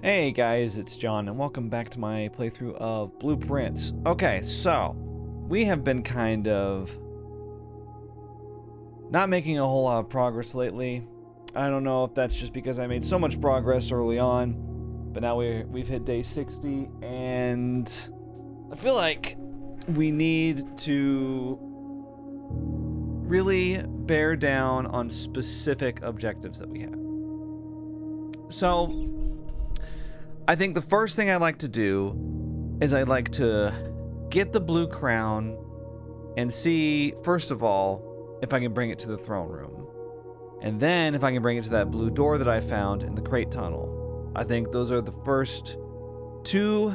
Hey guys, it's John, and welcome back to my playthrough of Blueprints. Okay, so we have been kind of not making a whole lot of progress lately. I don't know if that's just because I made so much progress early on, but now we've hit day 60, and I feel like we need to really bear down on specific objectives that we have. So I think the first thing I'd like to do is I'd like to get the blue crown and see, first of all, if I can bring it to the throne room. And then if I can bring it to that blue door that I found in the crate tunnel. I think those are the first two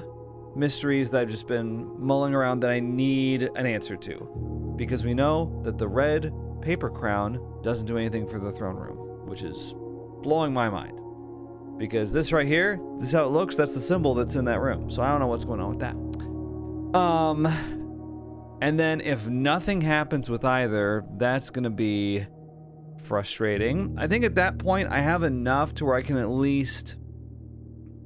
mysteries that I've just been mulling around that I need an answer to. Because we know that the red paper crown doesn't do anything for the throne room, which is blowing my mind. Because this right here, this is how it looks, that's the symbol that's in that room. So I don't know what's going on with that. And then if nothing happens with either, that's gonna be frustrating. I think at that point I have enough to where I can at least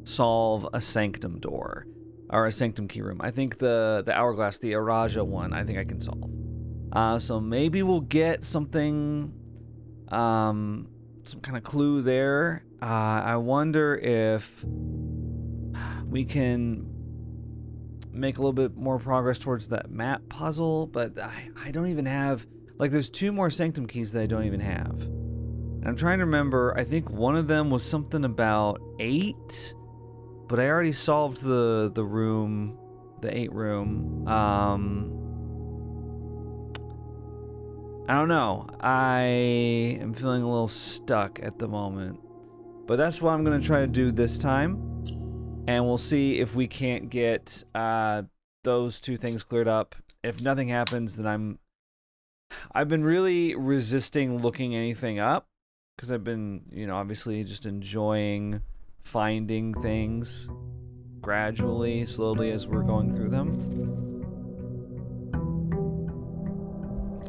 solve a sanctum door. Or a sanctum key room. I think the hourglass, the Araja one, I think I can solve. So maybe we'll get something, some kind of clue there. I wonder if we can make a little bit more progress towards that map puzzle, but I don't even have, like, there's two more sanctum keys that I don't even have. And I'm trying to remember, I think one of them was something about 8, but I already solved the room, the 8 room. I don't know. I am feeling a little stuck at the moment. But that's what I'm going to try to do this time. And we'll see if we can't get those two things cleared up. If nothing happens, then I've been really resisting looking anything up. Because I've been, obviously just enjoying finding things gradually, slowly as we're going through them.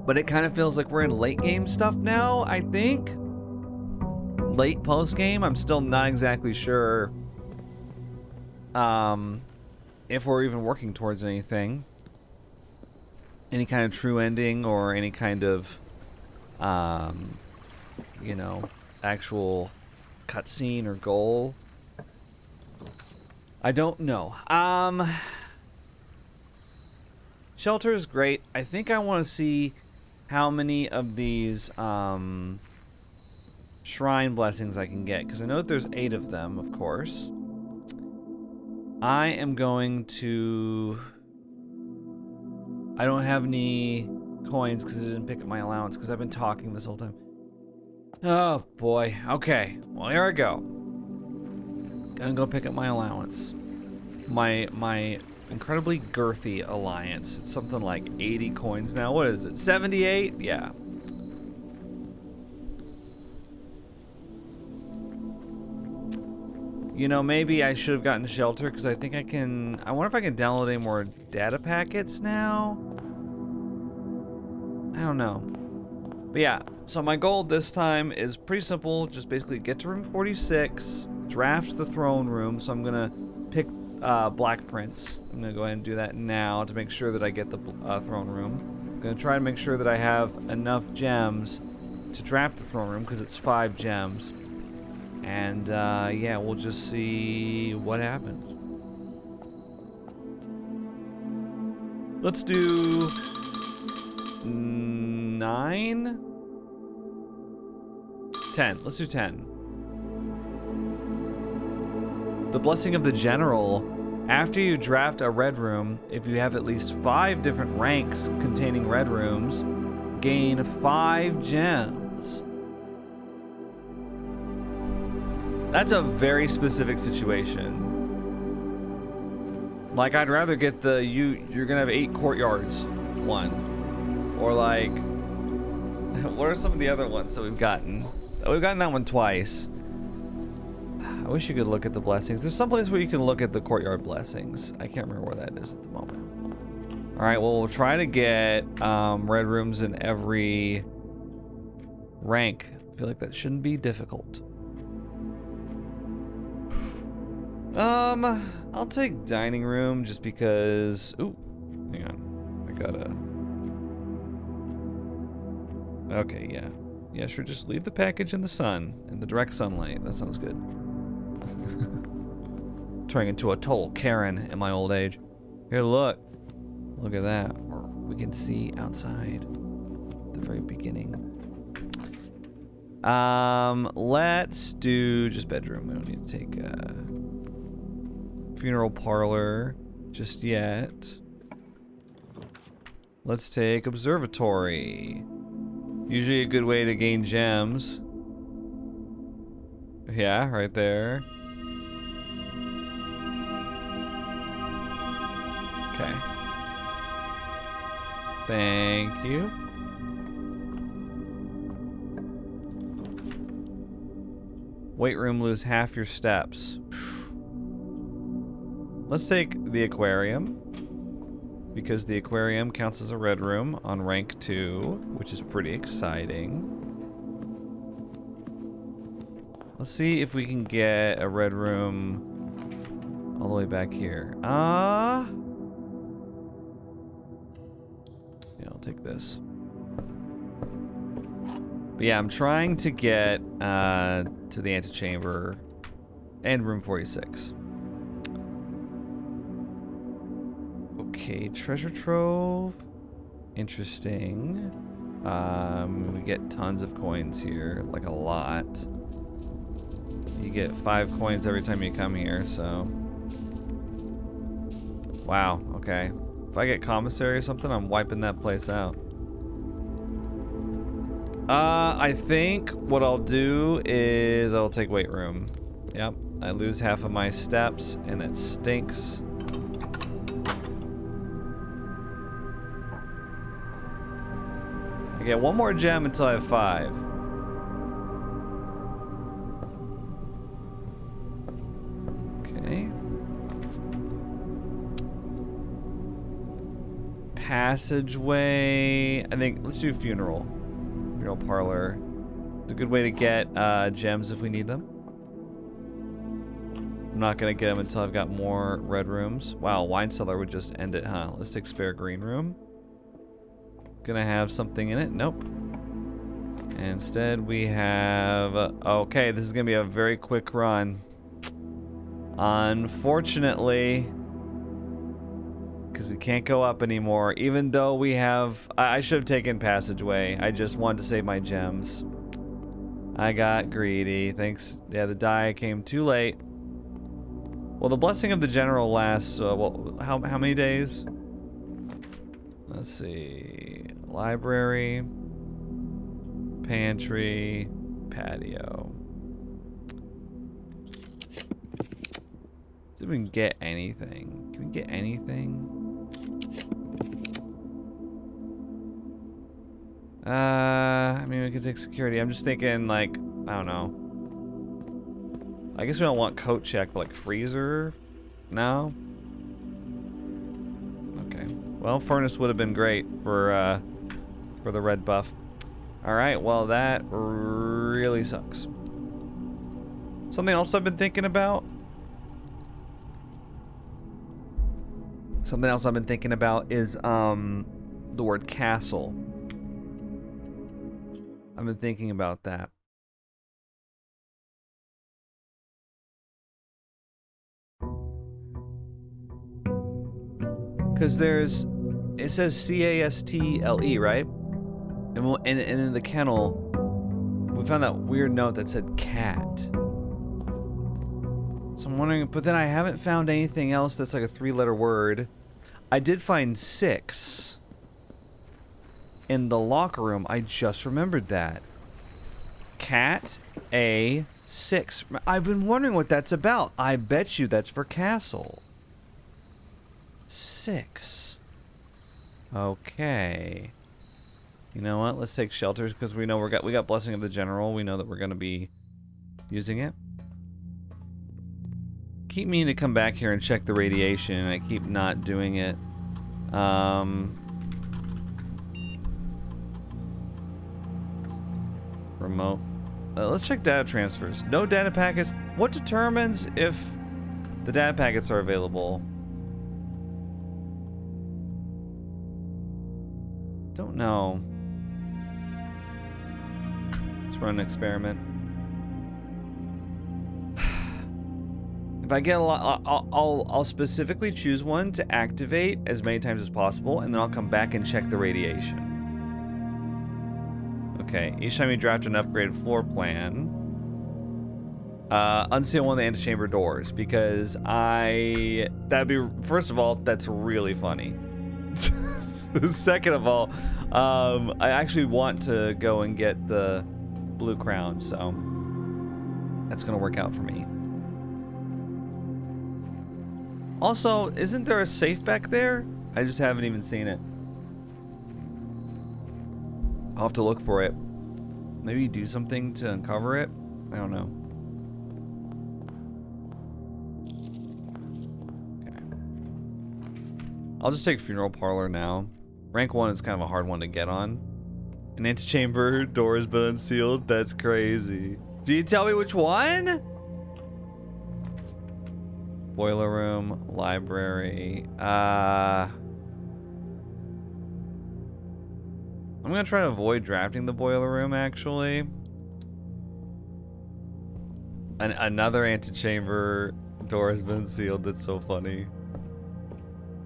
But it kind of feels like we're in late game stuff now, I think. Late post game. I'm still not exactly sure if we're even working towards anything. Any kind of true ending or any kind of, actual cutscene or goal. I don't know. Shelter is great. I think I want to see how many of these shrine blessings I can get, because I know that there's 8 of them, of course. I am going to... I don't have any coins because I didn't pick up my allowance because I've been talking this whole time. Oh boy. Okay. Well, here I go. Gonna go pick up my allowance. My incredibly girthy alliance. It's something like 80 coins now. What is it? 78? Yeah. Maybe I should have gotten shelter because I think I can... I wonder if I can download any more data packets now? I don't know. But yeah, so my goal this time is pretty simple. Just basically get to room 46, draft the throne room. So I'm going to pick Black Prince. I'm going to go ahead and do that now to make sure that I get the throne room. I'm going to try to make sure that I have enough gems to draft the throne room because it's 5 gems. And, yeah, we'll just see what happens. Let's do 9? 10. Let's do 10. The Blessing of the General. After you draft a red room, if you have at least 5 different ranks containing red rooms, gain 5 gems. That's a very specific situation. Like, I'd rather get the you're gonna have 8 courtyards one. Or like, what are some of the other ones that we've gotten? Oh, we've gotten that one twice. I wish you could look at the blessings. There's some place where you can look at the courtyard blessings. I can't remember where that is at the moment. Alright, well, we'll try to get red rooms in every rank. I feel like that shouldn't be difficult. I'll take dining room just because. Ooh, hang on. I gotta. Okay, yeah. Yeah, sure, just leave the package in the sun, in the direct sunlight. That sounds good. Turning into a total Karen in my old age. Here, look. Look at that. We can see outside the very beginning. Let's do just bedroom. We don't need to take funeral parlor just yet. Let's take observatory. Usually a good way to gain gems. Yeah, right there. Okay. Thank you. Weight room, lose half your steps. Let's take the aquarium, because the aquarium counts as a red room on rank 2, which is pretty exciting. Let's see if we can get a red room all the way back here. Yeah, I'll take this. But yeah, I'm trying to get to the antechamber and room 46. Okay, treasure trove. Interesting. We get tons of coins here, like a lot. You get 5 coins every time you come here, so. Wow, okay. If I get commissary or something, I'm wiping that place out. I think what I'll do is I'll take weight room. Yep, I lose half of my steps, and it stinks. I get 1 more gem until I have 5. Okay. Passageway. I think let's do funeral. Funeral parlor. It's a good way to get gems if we need them. I'm not gonna get them until I've got more red rooms. Wow, wine cellar would just end it, huh? Let's take spare green room. Gonna have something in it? Nope. Instead, we have. Okay, this is gonna be a very quick run. Unfortunately, because we can't go up anymore, even though we have. I should have taken passageway. I just wanted to save my gems. I got greedy. Thanks. Yeah, the die came too late. Well, the blessing of the general lasts. Well, how many days? Let's see. Library, pantry, patio. See if we can get anything. Can we get anything? I mean, we could take security. I'm just thinking, like, I don't know. I guess we don't want coat check, but like freezer? No? Okay. Well, furnace would have been great for the red buff. Alright, well that really sucks. Something else I've been thinking about? Something else I've been thinking about is the word castle. I've been thinking about that. Because it says C-A-S-T-L-E, right? And in the kennel, we found that weird note that said cat. So I'm wondering, but then I haven't found anything else that's like a 3-letter word. I did find 6 in the locker room. I just remembered that. Cat A6. I've been wondering what that's about. I bet you that's for castle. 6. Okay. You know what? Let's take shelters because we know we got blessing of the general. We know that we're gonna be using it. Keep meaning to come back here and check the radiation, and I keep not doing it. Remote. Let's check data transfers. No data packets. What determines if The data packets are available. Don't know. Let's run an experiment. If I get a lot, I'll specifically choose one to activate as many times as possible, and then I'll come back and check the radiation. Okay, each time you draft an upgraded floor plan, unseal one of the antechamber doors, because that'd be, first of all, that's really funny. Second of all, I actually want to go and get the blue crown, so that's gonna work out for me. Also, isn't there a safe back there? I just haven't even seen it. I'll have to look for it. Maybe do something to uncover it? I don't know. Okay. I'll just take funeral parlor now. Rank 1 is kind of a hard one to get on. An antechamber door has been unsealed? That's crazy. Do you tell me which one? Boiler room, library. I'm gonna try to avoid drafting the boiler room, actually. Another antechamber door has been sealed. That's so funny.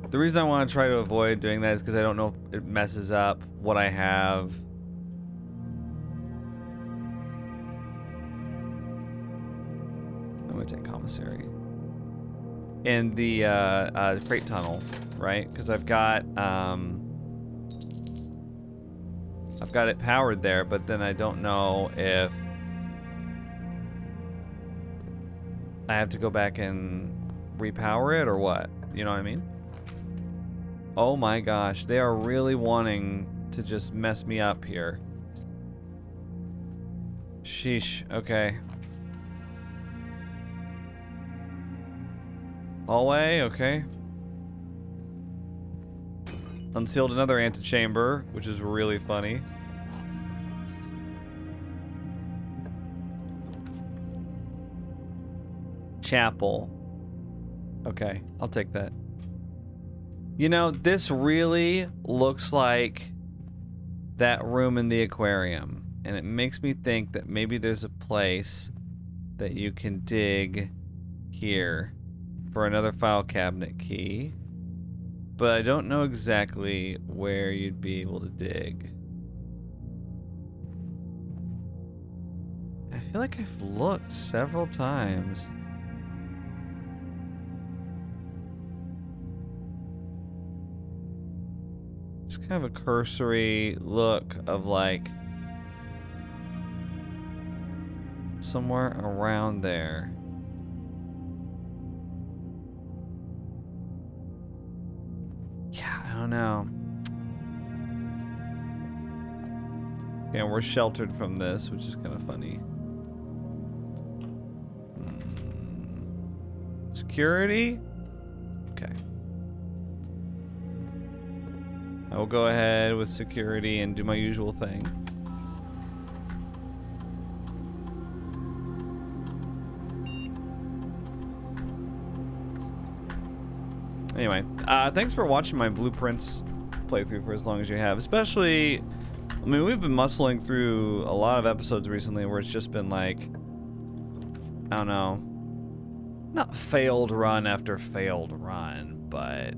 The reason I want to try to avoid doing that is because I don't know if it messes up what I have. I'm gonna take commissary. In the freight tunnel, right? Because I've got it powered there, but then I don't know if I have to go back and repower it or what. You know what I mean? Oh my gosh, they are really wanting to just mess me up here. Sheesh, okay. Hallway, okay. Unsealed another antechamber, which is really funny. Chapel. Okay, I'll take that. You know, this really looks like that room in the aquarium. And it makes me think that maybe there's a place that you can dig here for another file cabinet key, but I don't know exactly where you'd be able to dig. I feel like I've looked several times. Just kind of a cursory look of like somewhere around there. Yeah, I don't know. Okay, we're sheltered from this, which is kind of funny. Security? Okay. I will go ahead with security and do my usual thing. Anyway, thanks for watching my Blueprints playthrough for as long as you have. Especially, I mean, we've been muscling through a lot of episodes recently where it's just been like, I don't know, not failed run after failed run, but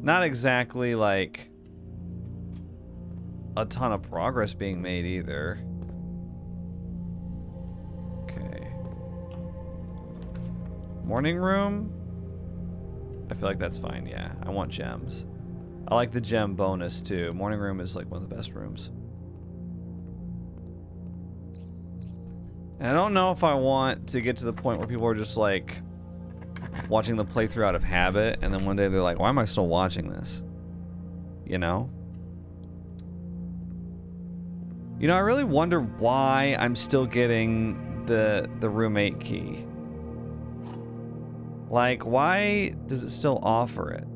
not exactly like a ton of progress being made either. Okay. Morning room? I feel like that's fine, yeah. I want gems. I like the gem bonus too. Morning room is like one of the best rooms. And I don't know if I want to get to the point where people are just like watching the playthrough out of habit, and then one day they're like, why am I still watching this? You know? You know, I really wonder why I'm still getting the room 8 key. Like, why does it still offer it?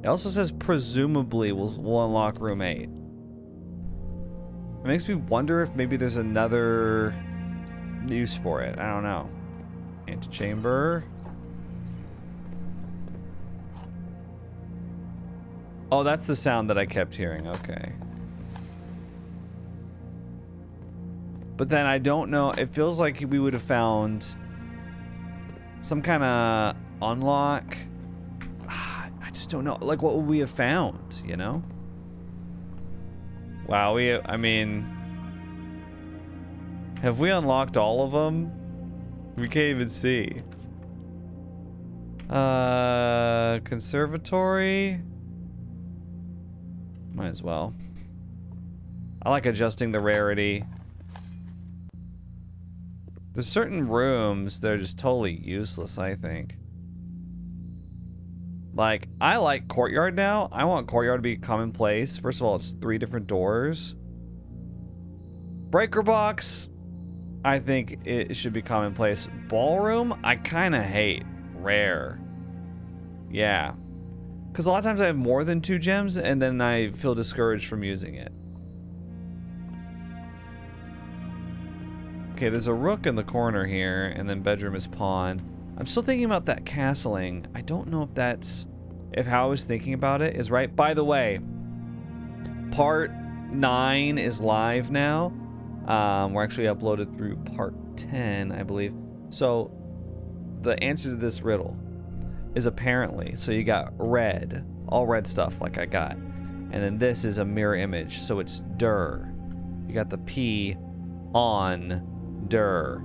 It also says presumably will unlock room 8. It makes me wonder if maybe there's another use for it. I don't know. Antechamber. Oh, that's the sound that I kept hearing. Okay. But then I don't know. It feels like we would have found some kind of unlock. I just don't know. Like, what would we have found, you know? Wow, I mean, have we unlocked all of them? We can't even see. Conservatory? Might as well. I like adjusting the rarity. There's certain rooms that are just totally useless, I think. Like, I like courtyard now. I want courtyard to be commonplace. First of all, it's 3 different doors. Breaker box, I think it should be commonplace. Ballroom, I kind of hate. Rare. Yeah. Because a lot of times I have more than 2 gems, and then I feel discouraged from using it. Okay, there's a rook in the corner here, and then bedroom is pawn. I'm still thinking about that castling. I don't know if that's... if how I was thinking about it is right. By the way, part 9 is live now. We're actually uploaded through part 10, I believe. So, the answer to this riddle is apparently, so you got red, all red stuff like I got. And then this is a mirror image, so it's der. You got the P on der,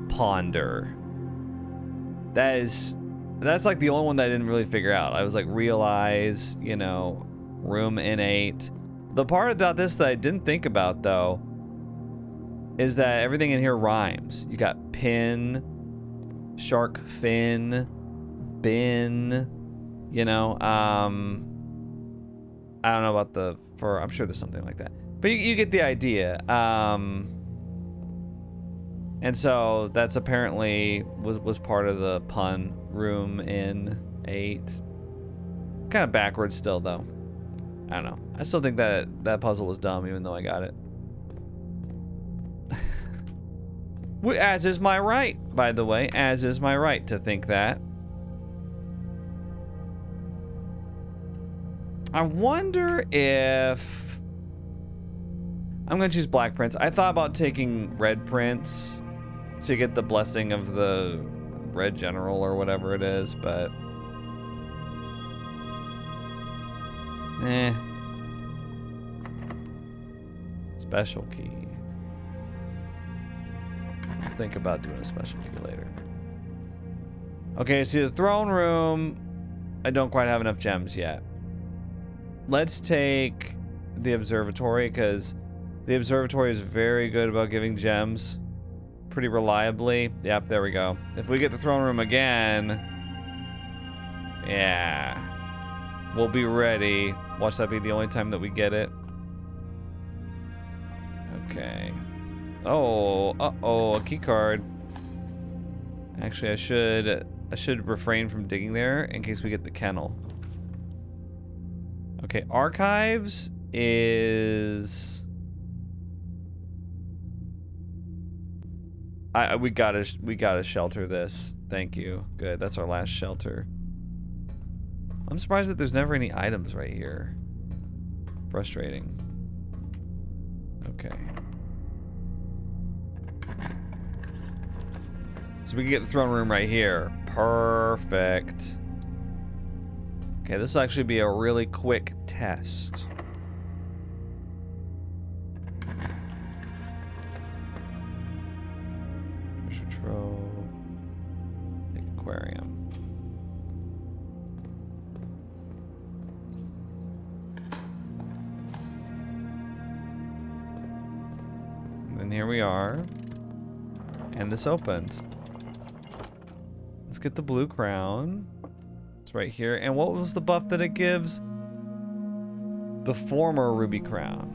ponder. That's like the only one that I didn't really figure out. I was like, realize, you know, room innate. The part about this that I didn't think about, though, is that everything in here rhymes. You got pin, shark fin, bin, you know, I don't know about the, for, I'm sure there's something like that. But you get the idea. And so that's apparently was part of the pun. Room in 8. Kind of backwards still, though. I don't know. I still think that puzzle was dumb, even though I got it. As is my right, by the way. As is my right to think that. I wonder if... I'm going to choose black prince. I thought about taking red prince to get the blessing of the red general or whatever it is, but... Special key. I'll think about doing a special key later. Okay, see the throne room. I don't quite have enough gems yet. Let's take the observatory, because the observatory is very good about giving gems pretty reliably. Yep, there we go. If we get the throne room again, yeah, we'll be ready. Watch that be the only time that we get it. Okay. Oh, uh-oh, a key card. Actually, I should refrain from digging there in case we get the kennel. Okay, archives is... we gotta shelter this. Thank you. Good. That's our last shelter. I'm surprised that there's never any items right here. Frustrating. Okay. So we can get the throne room right here. Perfect. Okay, this will actually be a really quick test. Trove. Take aquarium. And then here we are. And this opened. Let's get the blue crown. It's right here. And what was the buff that it gives? The former ruby crown.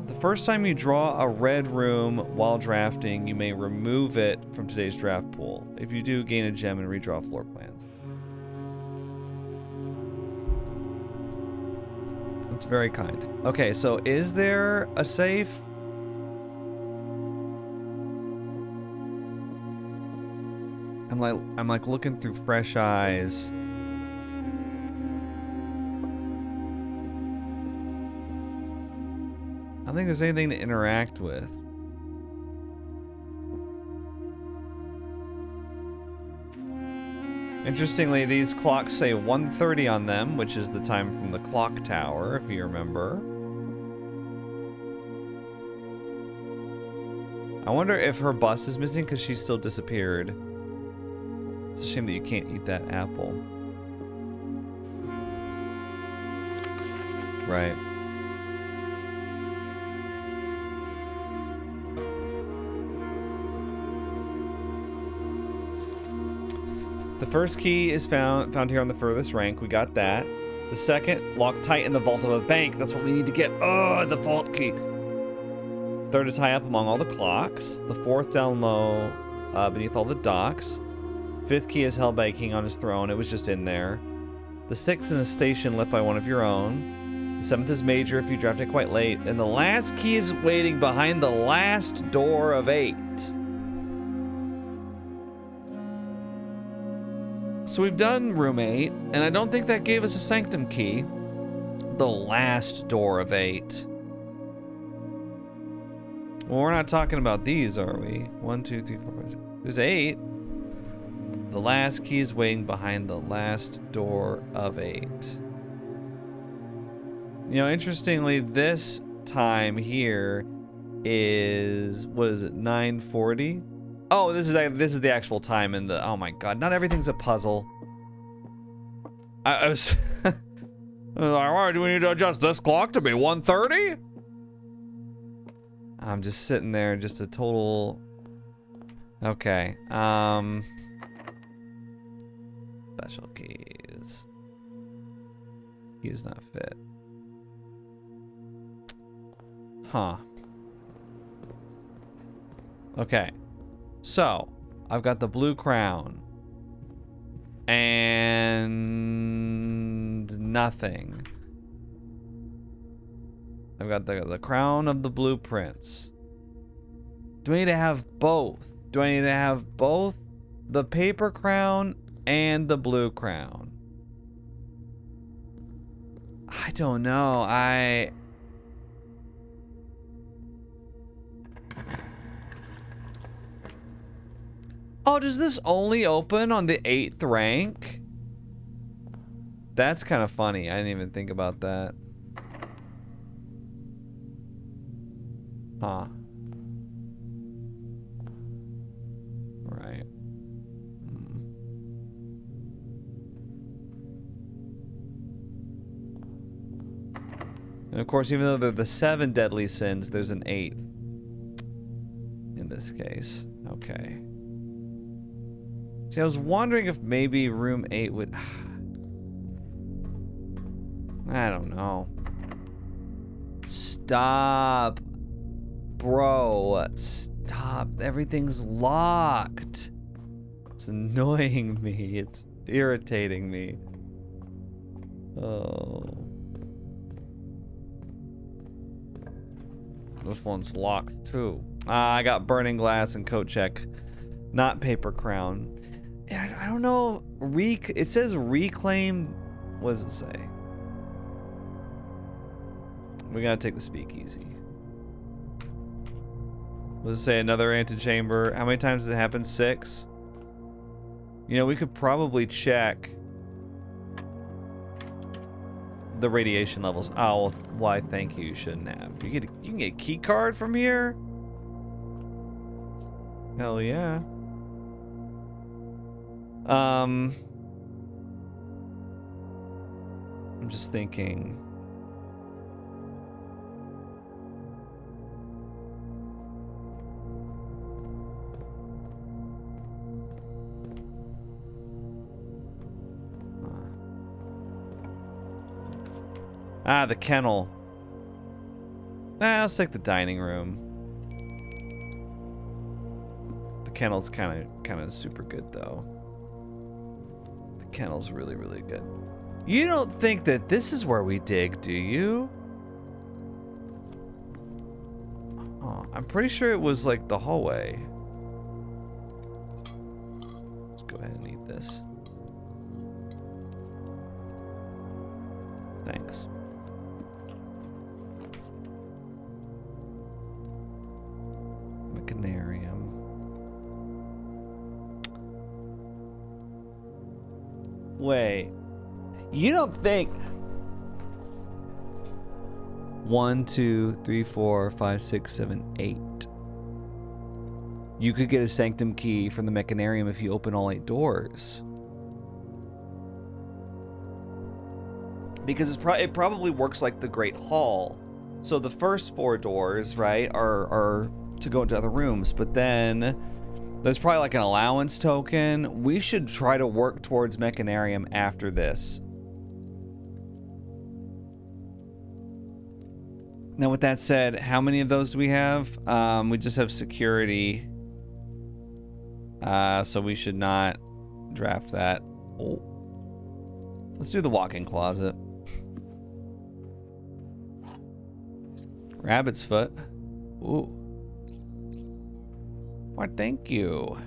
The first time you draw a red room while drafting, you may remove it from today's draft pool. If you do, gain a gem and redraw floor plans. That's very kind. Okay, so is there a safe? I'm like looking through fresh eyes. don't think there's anything to interact with. Interestingly, these clocks say 1:30 on them, which is the time from the clock tower, if you remember. I wonder if her bus is missing because she still disappeared. It's a shame that you can't eat that apple. Right. The first key is found here on the furthest rank. We got that. The second, locked tight in the vault of a bank. That's what we need to get. Oh, the vault key. Third is high up among all the clocks. The fourth down low beneath all the docks. Fifth key is held by a king on his throne. It was just in there. The sixth is in a station lit by one of your own. The seventh is major if you draft it quite late. And the last key is waiting behind the last door of 8. So we've done room 8, and I don't think that gave us a sanctum key. The last door of 8. Well, we're not talking about these, are we? 1, 2, 3, 4, 5, 6. There's 8. The last key is waiting behind the last door of 8. You know, interestingly, this time here is, what is it, 9:40? Oh, this is the actual time in the, oh my god, not everything's a puzzle. I was like, why do we need to adjust this clock to be 1:30? I'm just sitting there, just a total, okay, special keys. Keys not fit. Huh. Okay. So, I've got the blue crown. And nothing. I've got the crown of the blueprints. Do I need to have both? Do I need to have both the paper crown and the blue crown? I don't know. Oh, does this only open on the 8th rank? That's kind of funny. I didn't even think about that. Huh. Right. And of course, even though they're the 7 deadly sins, there's an 8th. In this case. Okay. See, I was wondering if maybe room 8 would... I don't know. Stop. Bro. Stop. Everything's locked. It's annoying me. It's irritating me. Oh. This one's locked too. I got burning glass and coat check. Not paper crown. Yeah, I don't know. It says reclaim. What does it say? We gotta take the speakeasy. Does it say another antechamber? How many times does it happen? 6? You know, we could probably check the radiation levels. Oh, why? Thank you. You shouldn't have. You can get a key card from here. Hell yeah. I'm just thinking. Ah, the kennel. Let's take the dining room. The kennel's kind of super good though. The kennel's really, really good. You don't think that this is where we dig, do you? Oh, I'm pretty sure it was like the hallway. Let's go ahead and eat this. Thanks. Mechanarium. Wait. You don't think... 1, 2, 3, 4, 5, 6, 7, 8. You could get a sanctum key from the Mechanarium if you open all 8 doors. Because it probably works like the Great Hall. So the first 4 doors, right, are to go into other rooms. But then there's probably like an allowance token. We should try to work towards Mechanarium after this. Now, with that said, how many of those do we have? We just have security. So we should not draft that. Oh. Let's do the walk-in closet. Rabbit's foot. Ooh. Why, thank you.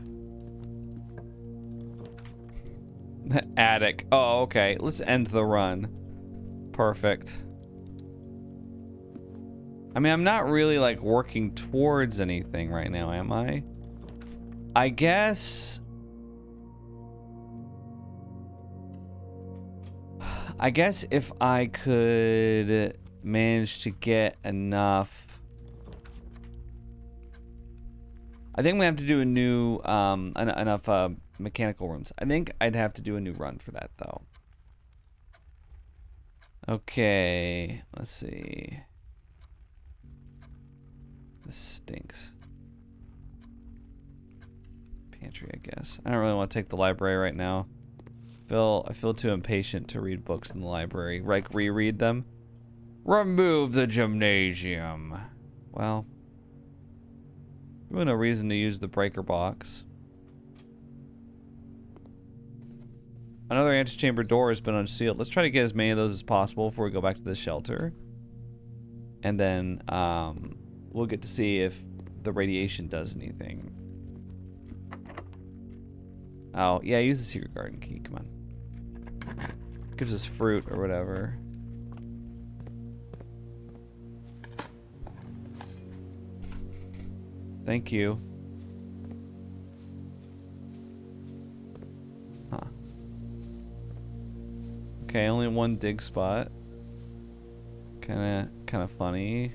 Attic. Oh, okay. Let's end the run. Perfect. I mean, I'm not really, like, working towards anything right now, am I? I guess if I could manage to get enough... I think we have to do a new, enough mechanical rooms. I think I'd have to do a new run for that, though. Okay, let's see. This stinks. Pantry, I guess. I don't really want to take the library right now. I feel too impatient to read books in the library. Like, reread them. Remove the gymnasium. Well, really no reason to use the breaker box. Another antechamber door has been unsealed. Let's try to get as many of those as possible before we go back to the shelter. And then, we'll get to see if the radiation does anything. Oh, yeah, use the secret garden key. Come on. Gives us fruit or whatever. Thank you. Huh. Okay, only one dig spot. Kinda funny.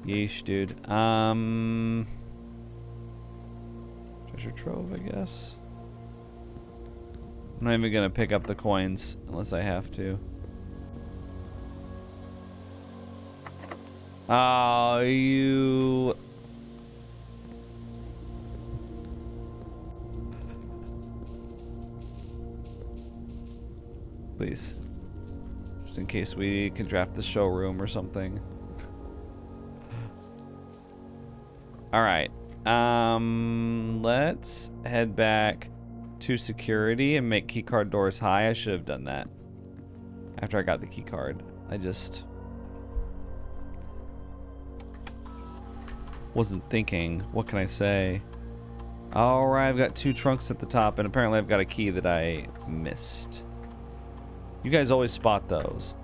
Yeesh, dude. Treasure trove, I guess. I'm not even gonna pick up the coins unless I have to. Oh, you... Please. Just in case we can draft the showroom or something. Alright. Let's head back to security and make keycard doors high. I should have done that after I got the keycard. I just wasn't thinking. What can I say? Alright, I've got 2 trunks at the top, and apparently I've got a key that I missed. You guys always spot those.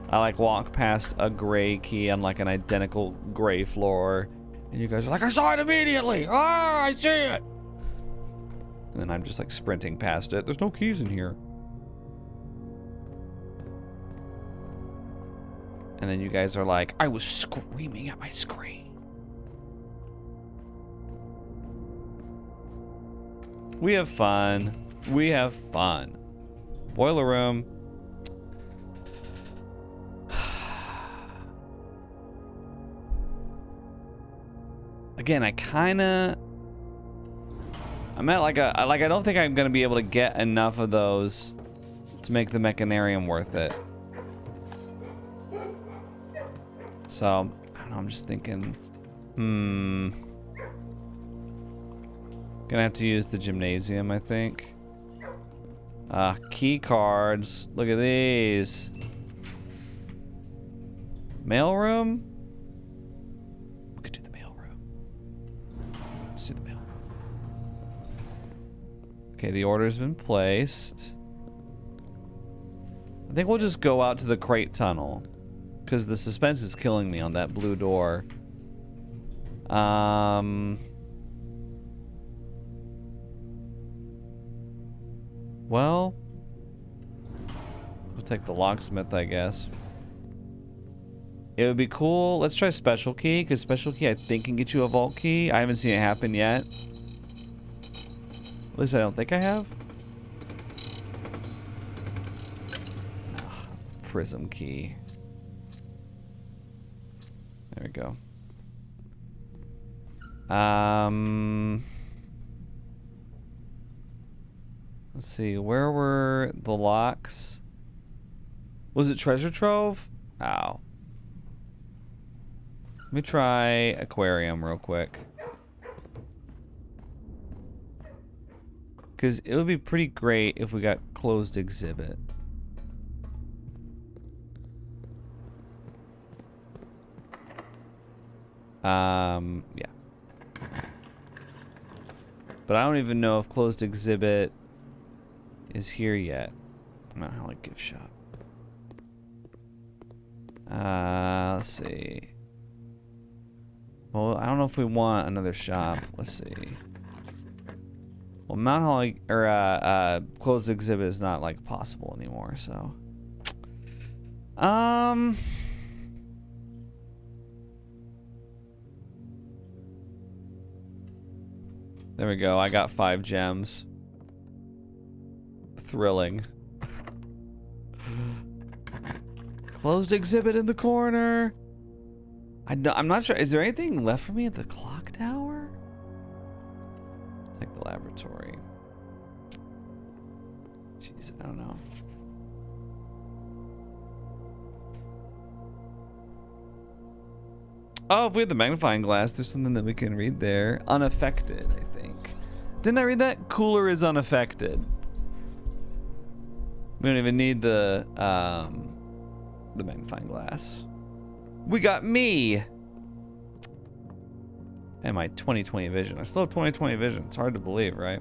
I like walk past a gray key on like an identical gray floor, and you guys are like, I saw it immediately! Ah, I see it! And then I'm just like sprinting past it. There's no keys in here. And then you guys are like, I was screaming at my screen. We have fun. We have fun. Boiler room. Again, I'm at like I don't think I'm gonna be able to get enough of those to make the Mechanarium worth it. So, I don't know, I'm just thinking, gonna have to use the gymnasium, I think. Key cards. Look at these. Mailroom? We could do the mailroom. Let's do the mail. Okay, the order's been placed. I think we'll just go out to the crate tunnel. Because the suspense is killing me on that blue door. Well, we'll take the locksmith, I guess. It would be cool. Let's try special key, because special key I think can get you a vault key. I haven't seen it happen yet. At least I don't think I have. Prism key. There we go. Let's see, where were the locks? Was it treasure trove? Ow. Let me try aquarium real quick. Because it would be pretty great if we got closed exhibit. Yeah. But I don't even know if closed exhibit is here yet. I don't know how like gift shop. Let's see. Well, I don't know if we want another shop. Let's see. Well, Mount Holly or closed exhibit is not like possible anymore, so. There we go. I got 5 gems. Thrilling. Closed exhibit in the corner. I'm not sure. Is there anything left for me at the clock tower? Take the laboratory. Jeez, I don't know. Oh, if we have the magnifying glass, there's something that we can read there. Unaffected, I think. Didn't I read that? Cooler is unaffected. We don't even need the magnifying glass. We got me! And my 20/20 vision. I still have 20/20 vision. It's hard to believe, right?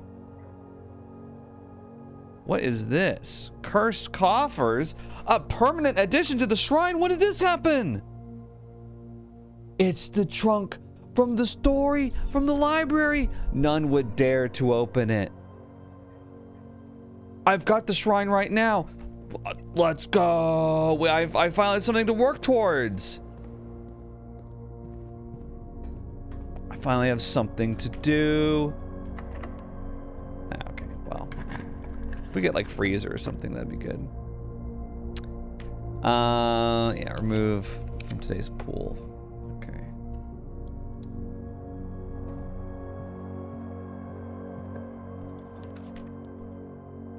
What is this? Cursed coffers? A permanent addition to the shrine? When did this happen? It's the trunk from the story from the library. None would dare to open it. I've got the shrine right now. Let's go. I finally have something to work towards. I finally have something to do. Okay, well. If we get like freezer or something, that'd be good. Yeah, remove from today's pool. Okay.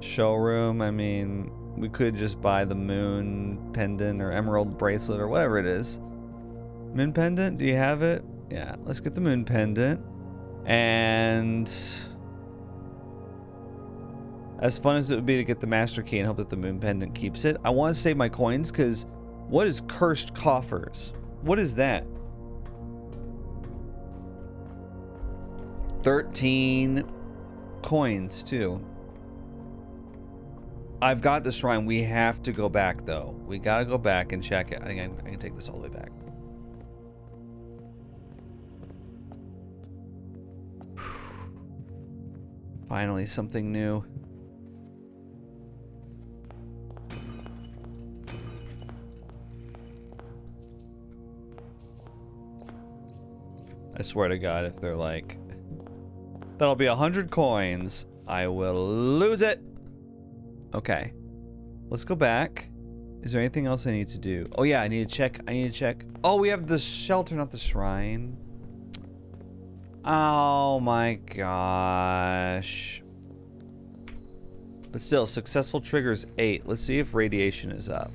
Showroom, I mean, we could just buy the moon pendant or emerald bracelet or whatever it is. Moon pendant, do you have it? Yeah, let's get the moon pendant. And as fun as it would be to get the master key and hope that the moon pendant keeps it, I want to save my coins because what is cursed coffers? What is that? 13 coins too. I've got the shrine. We have to go back though. We gotta go back and check it. I think I can take this all the way back. Finally, something new. I swear to God, if they're like, that'll be 100 coins, I will lose it. Okay, let's go back. Is there anything else I need to do? Oh yeah, I need to check. Oh, we have the shelter, not the shrine. Oh my gosh. But still, successful triggers 8. Let's see if radiation is up.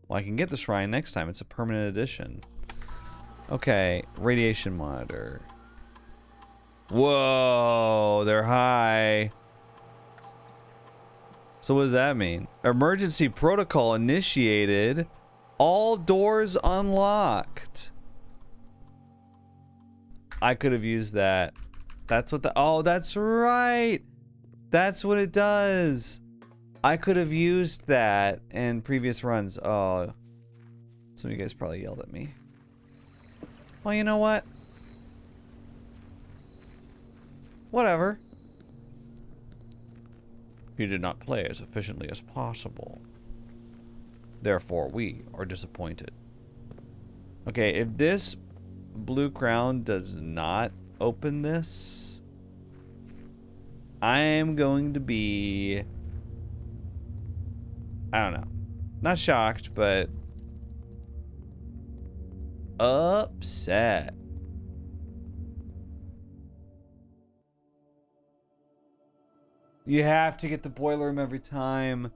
Well, I can get the shrine next time. It's a permanent addition. Okay, radiation monitor. Whoa, they're high. So what does that mean? Emergency protocol initiated. All doors unlocked. I could have used that. That's what the... Oh, that's right! That's what it does! I could have used that in previous runs. Oh. Some of you guys probably yelled at me. Well, you know what? Whatever. You did not play as efficiently as possible. Therefore, we are disappointed. Okay, if this blue crown does not open this, I am going to be... I don't know. Not shocked, but... upset. You have to get the boiler room every time.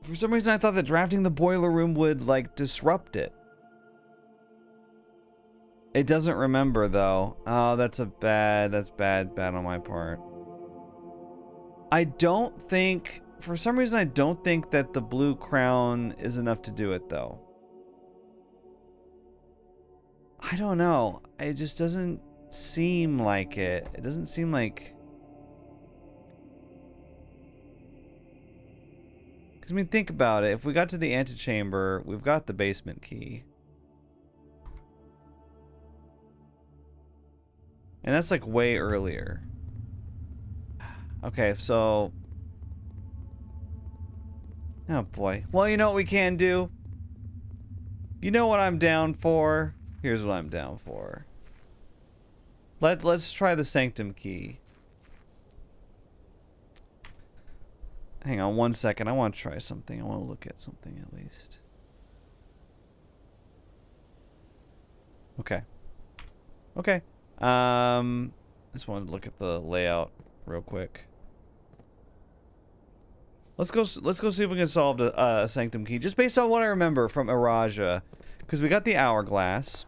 For some reason, I thought that drafting the boiler room would, like, disrupt it. It doesn't remember, though. Oh, that's bad on my part. I don't think, for some reason, I don't think that the blue crown is enough to do it, though. I don't know. It just doesn't seem like it. It doesn't seem like... Because, I mean, think about it. If we got to the antechamber, we've got the basement key. And that's, like, way earlier. Okay, so... Oh, boy. Well, you know what we can do? You know what I'm down for? Here's what I'm down for. Let's try the sanctum key. Hang on one second. I want to try something. I want to look at something at least. Okay. Okay. I just wanted to look at the layout real quick. Let's go see if we can solve a sanctum key just based on what I remember from Araja, because we got the hourglass,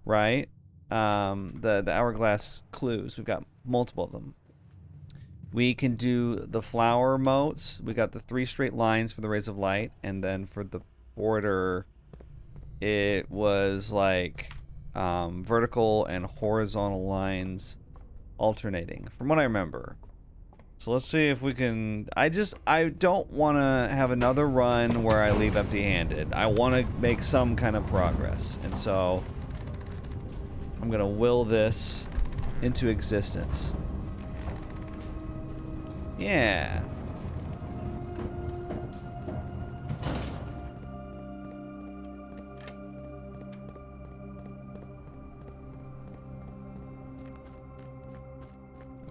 right? The hourglass clues. We've got multiple of them. We can do the flower motes. We got the 3 straight lines for the rays of light, and then for the border, it was like vertical and horizontal lines alternating, from what I remember. So let's see if we can... I don't want to have another run where I leave empty-handed. I want to make some kind of progress, and so I'm gonna will this into existence. Yeah.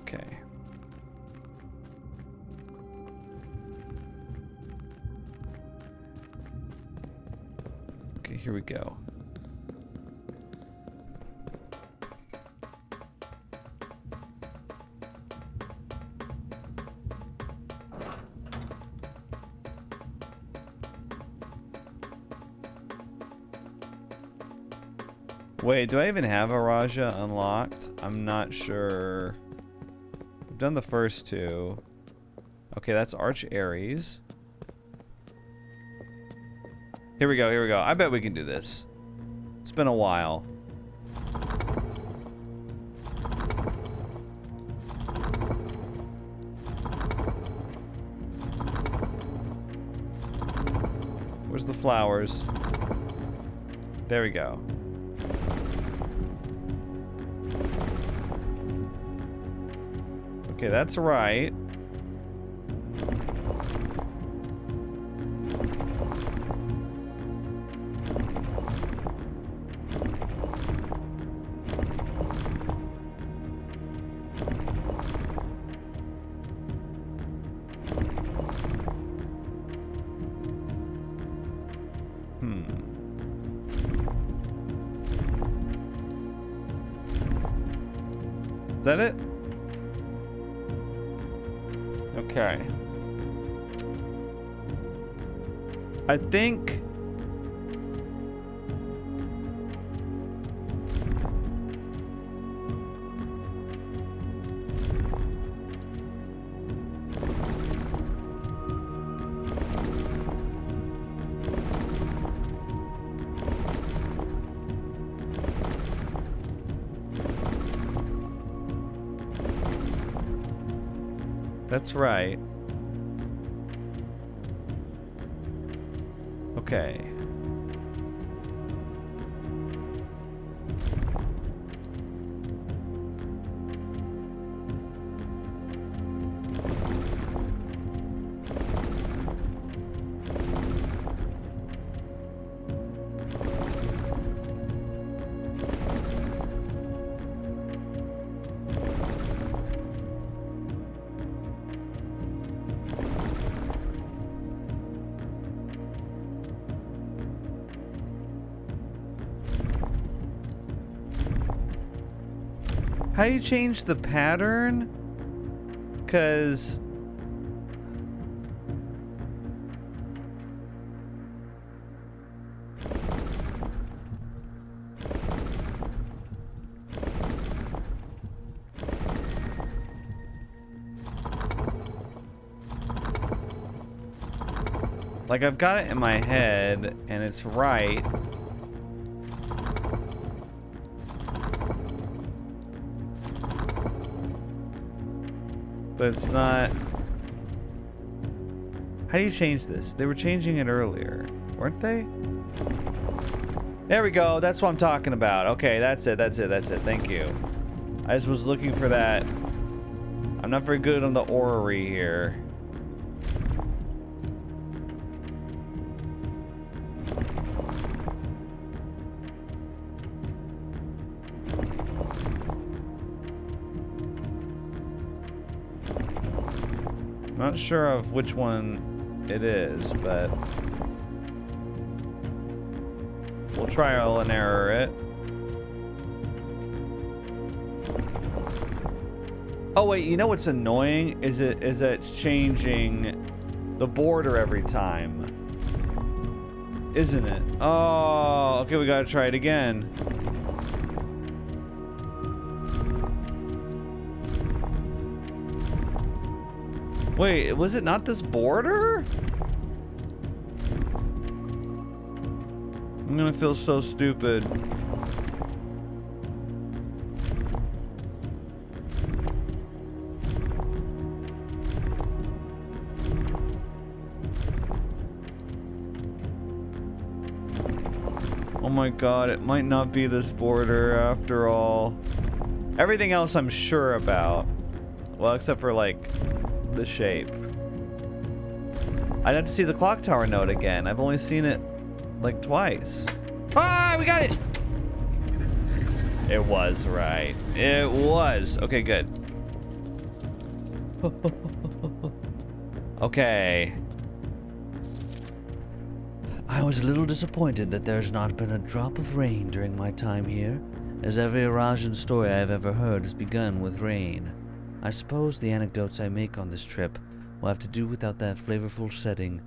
Okay. Okay, here we go. Wait, do I even have a Raja unlocked? I'm not sure. I've done the first 2. Okay, that's Arch Ares. Here we go, here we go. I bet we can do this. It's been a while. Where's the flowers? There we go. Okay, that's right. Is that it? Okay. I think... That's right. Okay. How do you change the pattern? Because like I've got it in my head and it's right. But it's not. How do you change this? They were changing it earlier, weren't they? There we go. That's what I'm talking about. Okay, that's it. That's it. That's it. Thank you. I just was looking for that. I'm not very good on the orrery here. Not sure of which one it is, but we'll trial and error it. Oh wait, you know what's annoying is that it's changing the border every time, isn't it? Oh, okay, we gotta try it again. Wait, was it not this border? I'm gonna feel so stupid. Oh my god, it might not be this border after all. Everything else I'm sure about. Well, except for like the shape. I'd have to see the clock tower note again. I've only seen it like twice. Ah, we got it! It was right. It was. Okay, good. Okay. I was a little disappointed that there's not been a drop of rain during my time here, as every Arajan story I've ever heard has begun with rain. I suppose the anecdotes I make on this trip will have to do without that flavorful setting.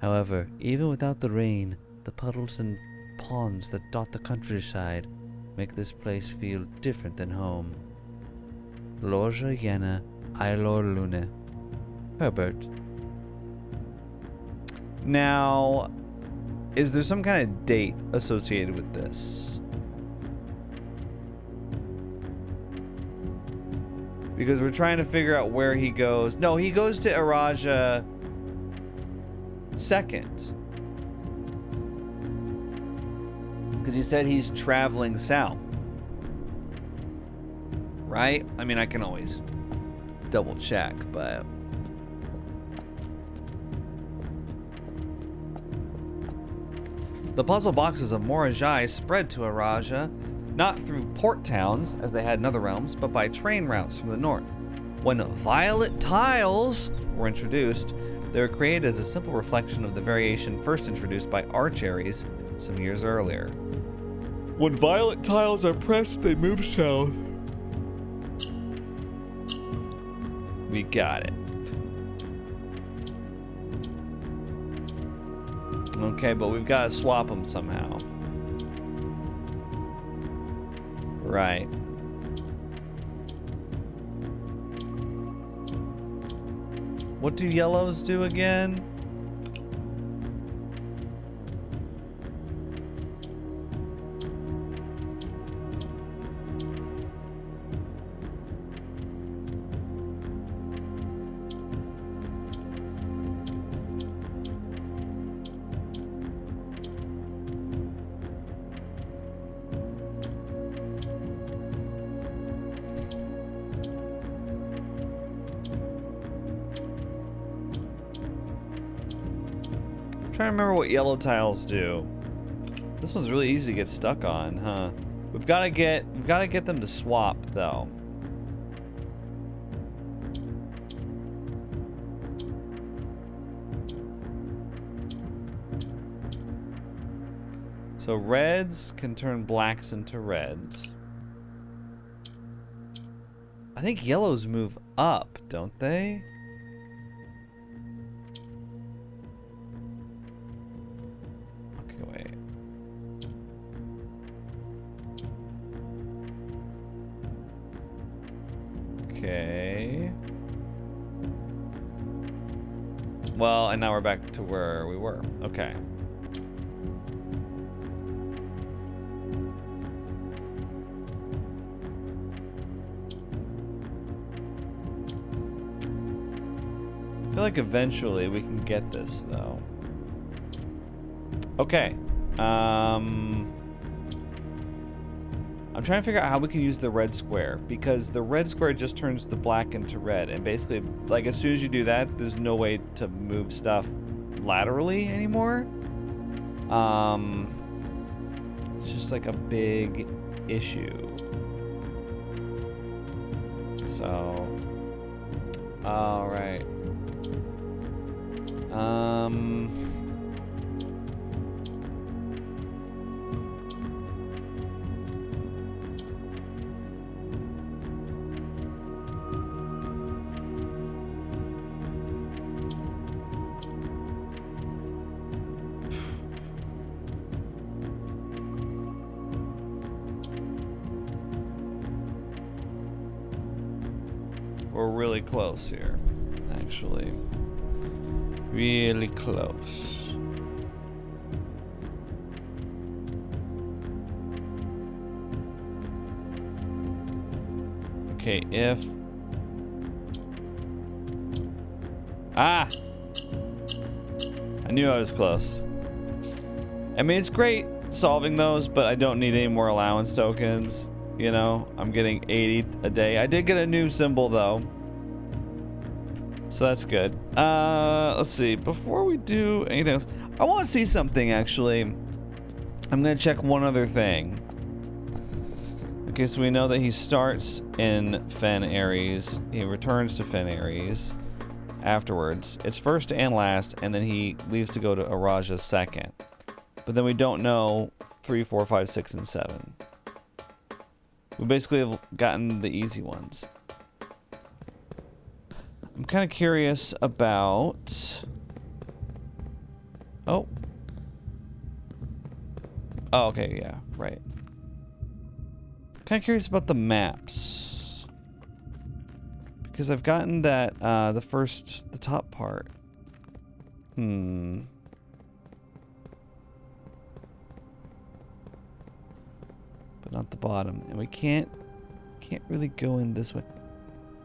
However, even without the rain, the puddles and ponds that dot the countryside make this place feel different than home. Lorja Jena Ailor Lune. Herbert. Now, is there some kind of date associated with this? Because we're trying to figure out where he goes. No, he goes to Araja second. Because he said he's traveling south. Right? I mean, I can always double check, but... The puzzle boxes of Morajai spread to Araja, not through port towns, as they had in other realms, but by train routes from the north. When violet tiles were introduced, they were created as a simple reflection of the variation first introduced by archeries some years earlier. When violet tiles are pressed, they move south. We got it. Okay, but we've got to swap them somehow. Right. What do yellows do again? trying to remember what yellow tiles do. This one's really easy to get stuck on, huh? We've got to get them to swap though. So reds can turn blacks into reds. I think yellows move up, don't they? Okay, wait. Okay. Well, and now we're back to where we were. Okay. I feel like eventually we can get this though. Okay. I'm trying to figure out how we can use the red square, because the red square just turns the black into red, and basically, like, as soon as you do that, there's no way to move stuff laterally anymore. It's just like a big issue. So, all right. We're really close here, actually. Really close. Okay, if... Ah! I knew I was close. I mean, it's great solving those, but I don't need any more allowance tokens. You know, I'm getting 80 a day. I did get a new symbol, though. So that's good. Let's see. Before we do anything else, I want to see something, actually. I'm going to check one other thing. Okay, so we know that he starts in Fen Ares. He returns to Fen Ares afterwards. It's first and last, and then he leaves to go to Araja second. But then we don't know 3, 4, 5, 6, and 7. We basically have gotten the easy ones. I'm kind of curious about... Oh. Oh, okay, yeah, right. Kind of curious about the maps. Because I've gotten that, the top part. But not the bottom. And we can't really go in this way.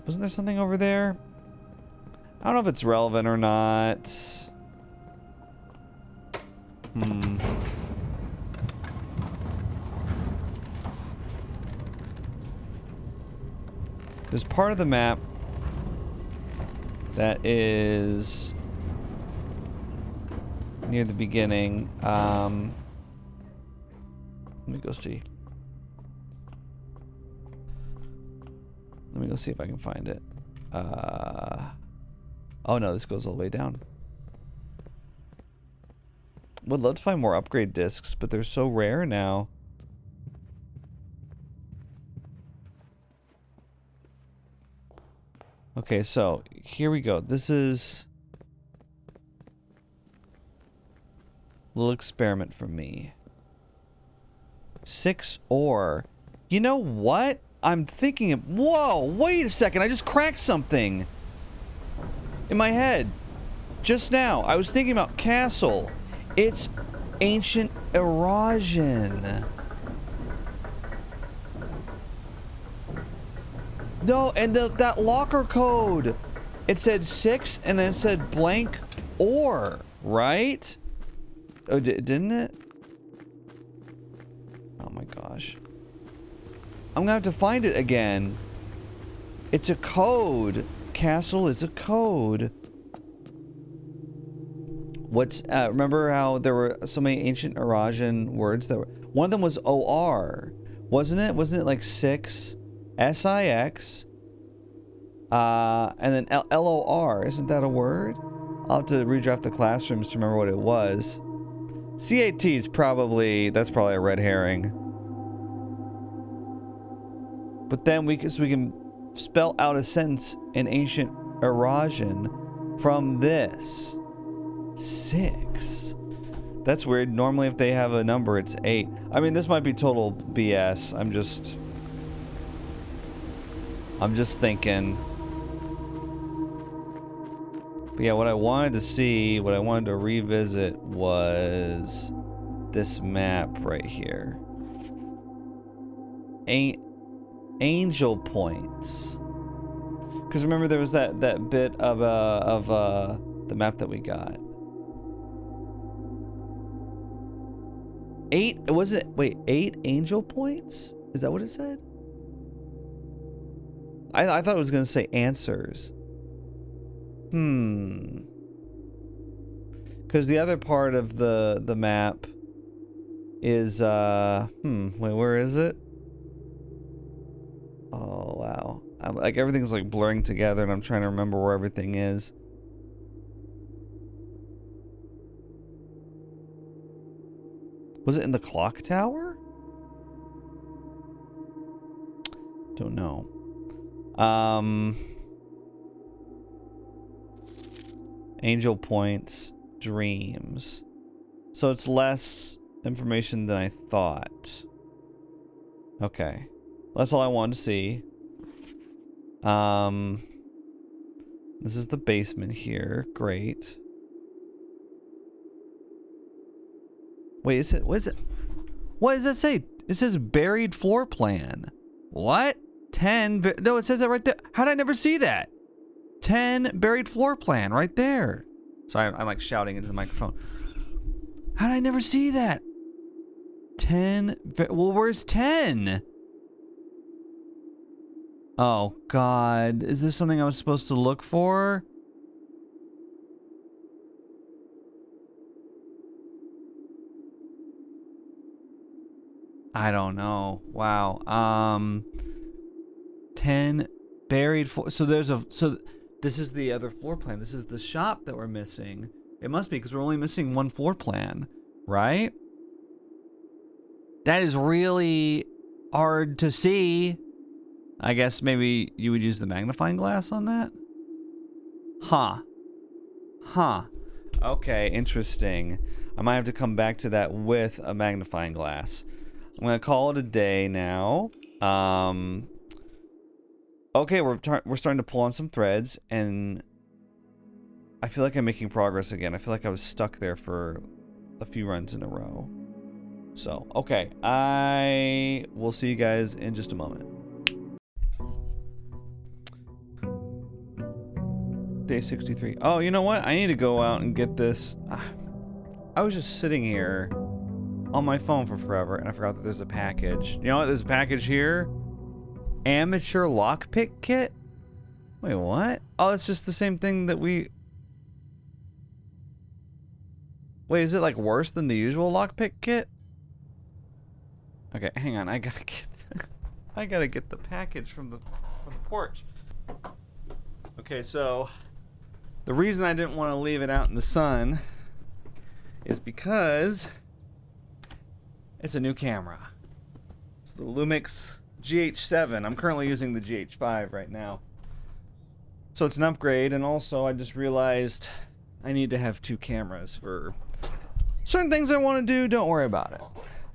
Wasn't there something over there? I don't know if it's relevant or not. There's part of the map that is near the beginning. Let me go see. Let me go see if I can find it. Oh no, this goes all the way down. Would love to find more upgrade discs, but they're so rare now. Okay, so here we go. This is a little experiment from me. 6 ore. You know what? I'm thinking of... Whoa, wait a second. I just cracked something in my head. Just now. I was thinking about castle. It's ancient erosion. No, and that locker code. It said 6 and then it said blank ore, right? Oh, didn't it? Oh my gosh. I'm gonna have to find it again. It's a code. Castle is a code. Remember how there were so many ancient Eurasian words that were... One of them was OR, wasn't it? Wasn't it like 6, SIX, and then LOR? Isn't that a word? I'll have to redraft the classrooms to remember what it was. CAT is probably... That's probably a red herring. But then we can spell out a sentence in ancient Eurasian from this. 6. That's weird. Normally if they have a number, it's 8. I mean, this might be total BS. I'm just thinking. But yeah, what I wanted to see, what I wanted to revisit was this map right here. Angel points. Because remember there was that bit of the map that we got. 8, was it? Wait, 8 angel points? Is that what it said? I thought it was going to say answers. Because the other part of the map is, wait, where is it? Oh, wow. Like, everything's, like, blurring together, and I'm trying to remember where everything is. Was it in the clock tower? Don't know. Angel points, dreams. So it's less information than I thought. Okay. That's all I wanted to see. This is the basement here. Great. Wait, is it? What is it? What does it say? It says buried floor plan. What? 10. No, it says that right there. How did I never see that? 10 buried floor plan right there. Sorry, I'm like shouting into the microphone. How did I never see that? 10. Well, where's 10? Oh, God. Is this something I was supposed to look for? I don't know. Wow. 10 buried floor. So there's a... So this is the other floor plan. This is the shop that we're missing. It must be because we're only missing one floor plan, right? That is really hard to see. I guess maybe you would use the magnifying glass on that? Huh. Okay, interesting. I might have to come back to that with a magnifying glass. I'm gonna call it a day now. Okay, we're starting to pull on some threads, and I feel like I'm making progress again. I feel like I was stuck there for a few runs in a row. So, okay, I will see you guys in just a moment. Day 63. Oh, you know what? I need to go out and get this. I was just sitting here on my phone for forever, and I forgot that there's a package. You know what? There's a package here. Amateur lockpick kit? Wait, what? Oh, it's just the same thing that we... Wait, is it like worse than the usual lockpick kit? Okay, hang on. I gotta get the package from the porch. Okay, so the reason I didn't want to leave it out in the sun is because it's a new camera. It's the Lumix GH7. I'm currently using the GH5 right now. So it's an upgrade, and also I just realized I need to have 2 cameras for certain things I want to do. Don't worry about it.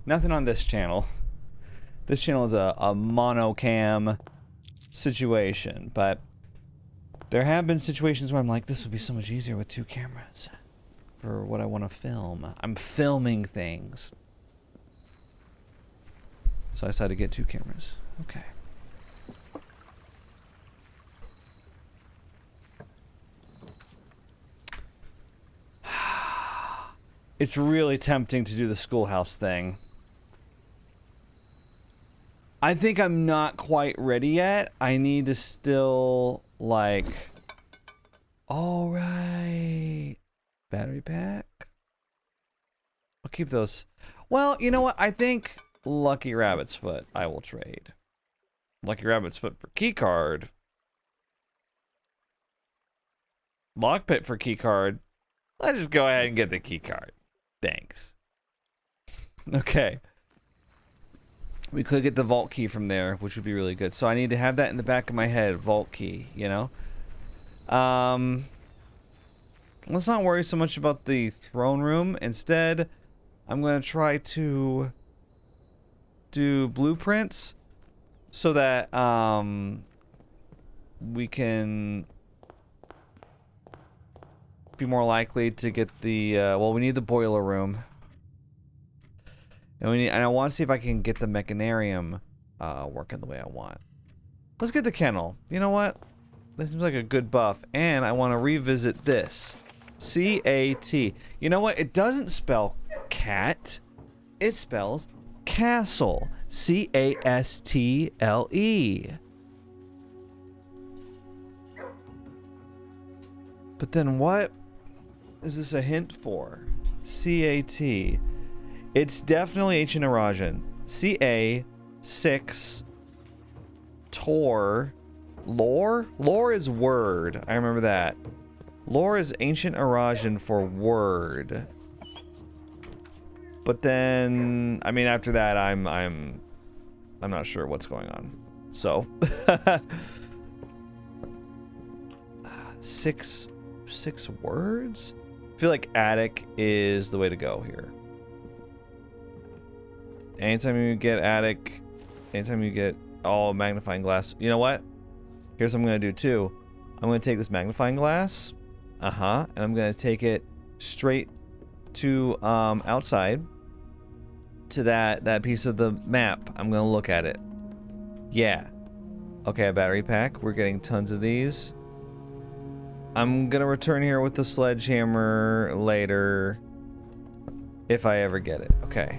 Nothing on this channel. This channel is a monocam situation, but there have been situations where I'm like, this would be so much easier with 2 cameras for what I want to film. I'm filming things. So I decided to get 2 cameras. Okay. It's really tempting to do the schoolhouse thing. I think I'm not quite ready yet. I need to still, like... All right. Battery pack. I'll keep those. Well, you know what? I think Lucky Rabbit's Foot I will trade. Lucky Rabbit's Foot for keycard. Lockpick for keycard. Let's just go ahead and get the keycard. Thanks. Okay. We could get the vault key from there, which would be really good. So I need to have that in the back of my head, vault key, you know? Let's not worry so much about the throne room. Instead, I'm going to try to do blueprints so that we can be more likely to get the well, we need the boiler room. And I want to see if I can get the Mechanarium working the way I want. Let's get the kennel. You know what? This seems like a good buff. And I want to revisit this. C-A-T. You know what? It doesn't spell cat. It spells castle. C-A-S-T-L-E. But then what is this a hint for? C-A-T. It's definitely ancient Eurasian. C-A-6 Tor. Lore? Lore is word. I remember that. Lore is ancient Eurasian for word. But then, I mean, after that, I'm not sure what's going on. So, six words? I feel like attic is the way to go here. Anytime you get attic, anytime you get magnifying glass. You know what? Here's what I'm gonna do too. I'm gonna take this magnifying glass, and I'm gonna take it straight to outside to that piece of the map. I'm gonna look at it. Yeah. Okay, a battery pack. We're getting tons of these. I'm gonna return here with the sledgehammer later if I ever get it. Okay.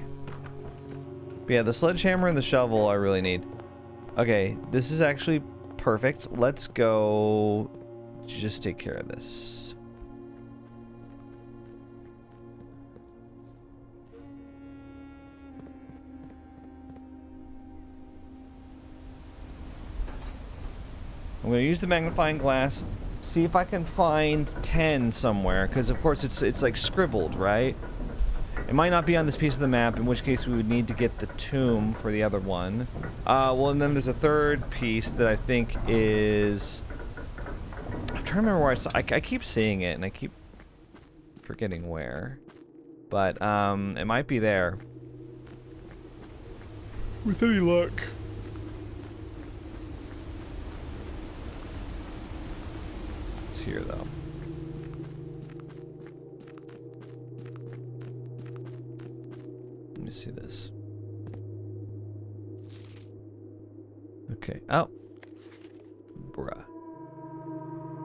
But yeah, the sledgehammer and the shovel I really need. Okay, this is actually perfect. Let's go just take care of this. I'm gonna use the magnifying glass, see if I can find 10 somewhere, because of course it's like scribbled, right? It might not be on this piece of the map, in which case we would need to get the tomb for the other one. Well, and then there's a third piece that I think is... I'm trying to remember where I saw... I keep seeing it, and I keep forgetting where. But, it might be there. With any luck. It's here, though. Let me see this. Okay. Oh. Bruh.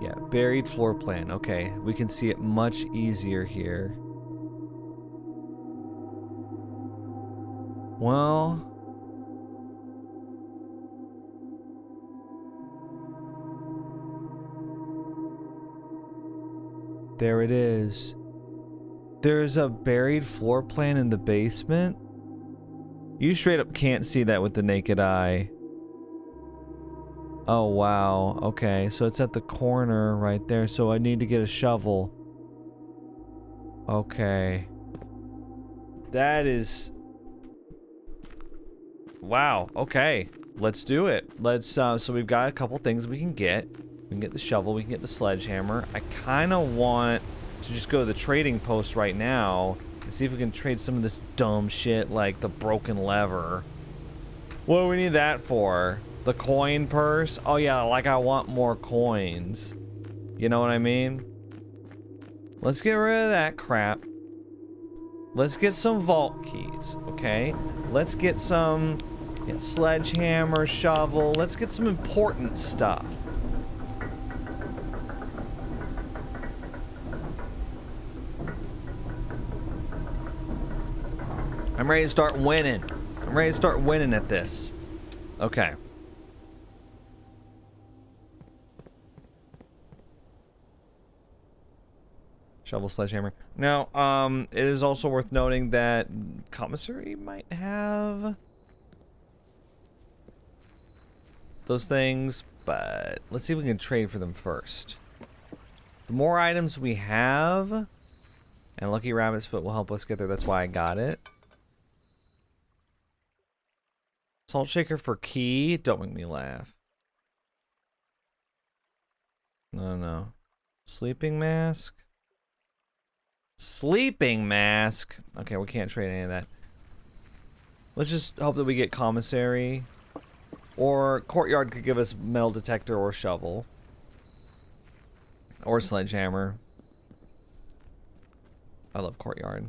Yeah, buried floor plan. Okay, we can see it much easier here. Well... there it is. There's a buried floor plan in the basement? You straight up can't see that with the naked eye. Oh, wow. Okay, so it's at the corner right there, so I need to get a shovel. Okay. That is... wow, okay. Let's do it. Let's, so we've got a couple things we can get. We can get the shovel, we can get the sledgehammer. I kind of want to just go to the trading post right now and see if we can trade some of this dumb shit like the broken lever. What do we need that for? The coin purse? Oh yeah, like I want more coins. You know what I mean? Let's get rid of that crap. Let's get some vault keys, okay? Let's get some sledgehammer, shovel. Let's get some important stuff. I'm ready to start winning. I'm ready to start winning at this. Okay. Shovel, sledgehammer. Now, it is also worth noting that commissary might have those things, but let's see if we can trade for them first. The more items we have, and Lucky Rabbit's Foot will help us get there. That's why I got it. Salt shaker for key. Don't make me laugh. No. Sleeping mask. Sleeping mask. Okay, we can't trade any of that. Let's just hope that we get commissary. Or courtyard could give us metal detector or shovel. Or sledgehammer. I love courtyard.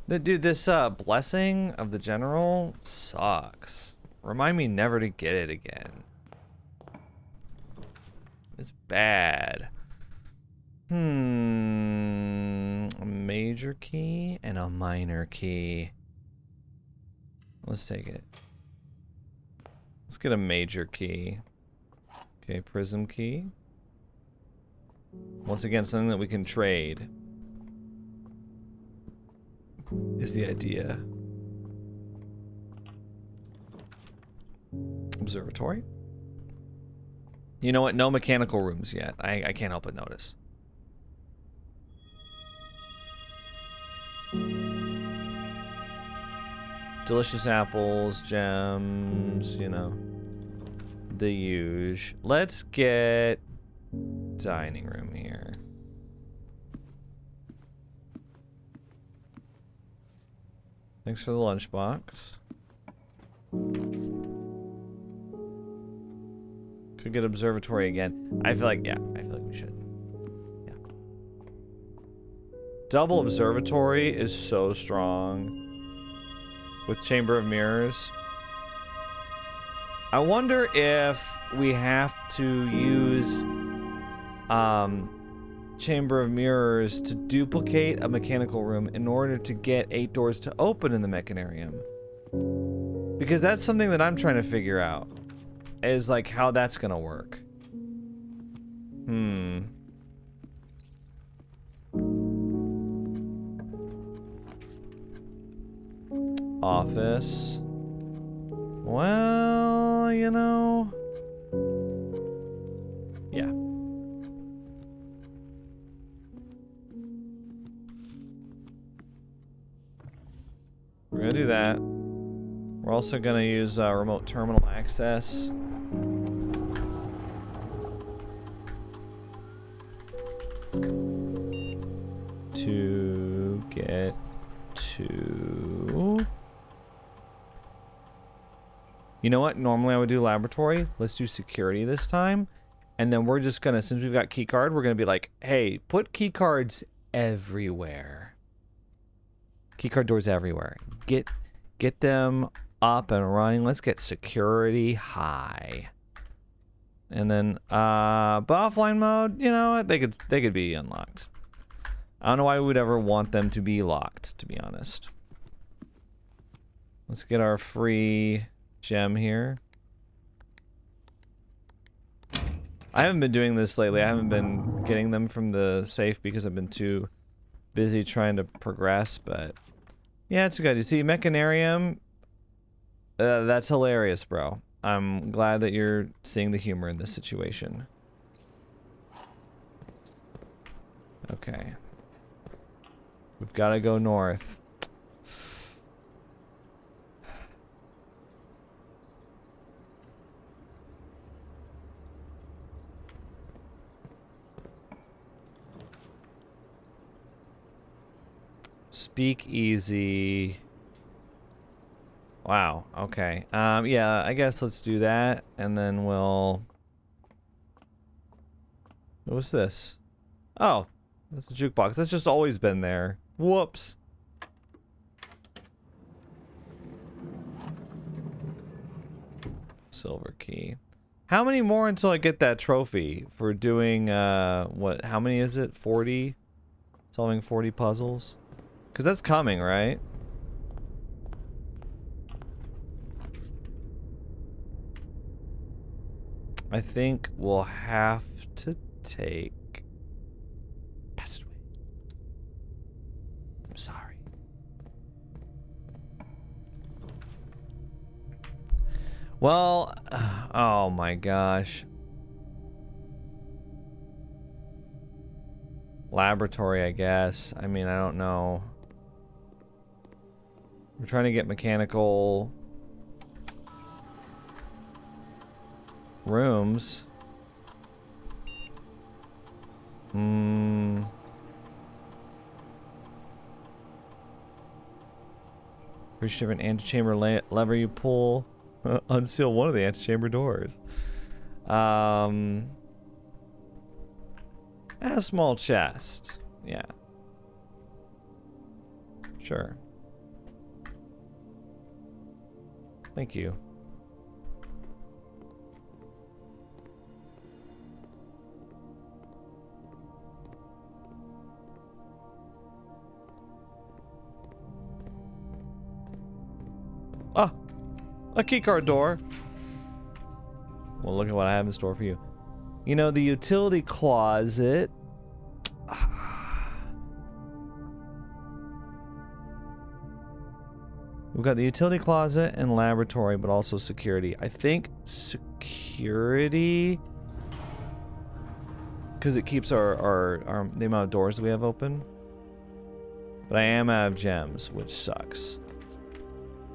Dude, this blessing of the general sucks. Remind me never to get it again. It's bad. A major key and a minor key. Let's take it. Let's get a major key. Okay, prism key. Once again, something that we can trade is the idea. Observatory. You know what? No mechanical rooms yet. I can't help but notice. Delicious apples, gems, you know. The huge. Let's get dining room here. Thanks for the lunchbox. Could get observatory again. I feel like we should. Yeah. Double observatory is so strong. With Chamber of Mirrors. I wonder if we have to use Chamber of Mirrors to duplicate a mechanical room in order to get 8 doors to open in the Mechanarium. Because that's something that I'm trying to figure out. Is like how that's gonna work. Office. Well, you know. Yeah. We're gonna do that. We're also gonna use remote terminal access. To get to... You know what? Normally I would do laboratory. Let's do security this time. And then we're just gonna, since we've got key card, we're gonna be like, hey, put key cards everywhere. Key card doors everywhere. Get them up and running. Let's get security high. And then but offline mode, you know what? They could be unlocked. I don't know why we would ever want them to be locked, to be honest. Let's get our free gem here. I haven't been doing this lately. I haven't been getting them from the safe because I've been too busy trying to progress, but yeah, it's good. You see, Mechanarium, that's hilarious, bro. I'm glad that you're seeing the humor in this situation. Okay. We've got to go north. Speak easy. Wow, okay. Yeah, I guess let's do that, and then we'll... What's this? Oh, that's a jukebox. That's just always been there. Whoops. Silver key. How many more until I get that trophy for doing, what, how many is it? 40? Solving 40 puzzles? Because that's coming, right? I think we'll have to take passageway. Well, oh my gosh. Laboratory, I guess. I mean, I don't know. We're trying to get mechanical rooms. Pretty different antechamber lever you pull. Unseal one of the antechamber doors. A small chest. Yeah. Sure. Thank you. Ah! A keycard door. Well, look at what I have in store for you. You know, the utility closet. We've got the utility closet and laboratory, but also security. I think security, because it keeps our the amount of doors that we have open. But I am out of gems, which sucks.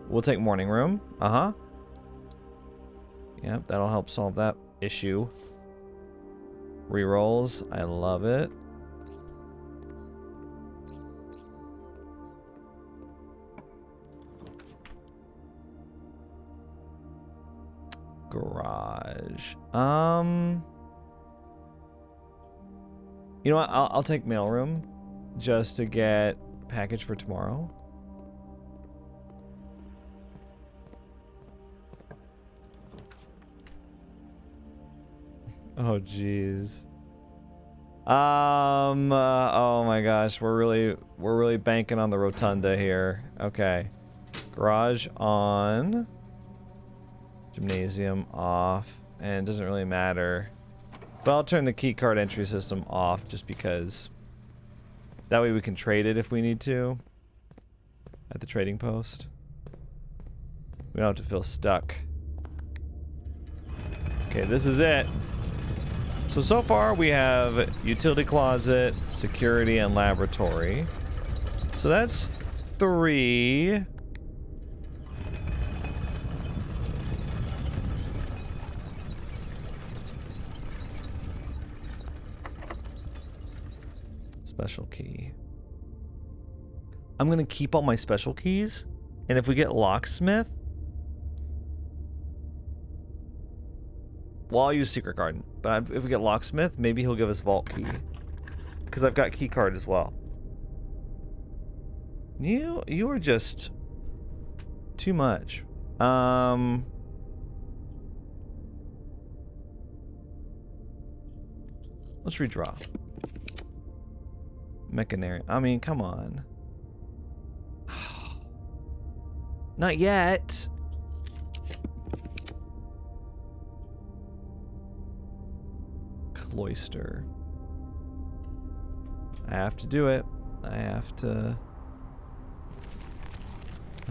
We'll take morning room. Uh-huh. Yep, that'll help solve that issue. Rerolls. I love it. Garage. You know what? I'll take mailroom just to get package for tomorrow. Oh jeez. Oh my gosh, we're really banking on the rotunda here. Okay. Garage on. Gymnasium off, and it doesn't really matter. But I'll turn the keycard entry system off just because that way we can trade it if we need to at the trading post. We don't have to feel stuck. Okay, this is it. So far we have utility closet, security, and laboratory. So that's 3. Special key. I'm gonna keep all my special keys, and if we get locksmith, well, I'll use secret garden. But if we get locksmith, maybe he'll give us vault key, because I've got key card as well. You are just too much. Let's redraw. Mechanarium. I mean, come on. Not yet. Cloister. I have to do it. I have to.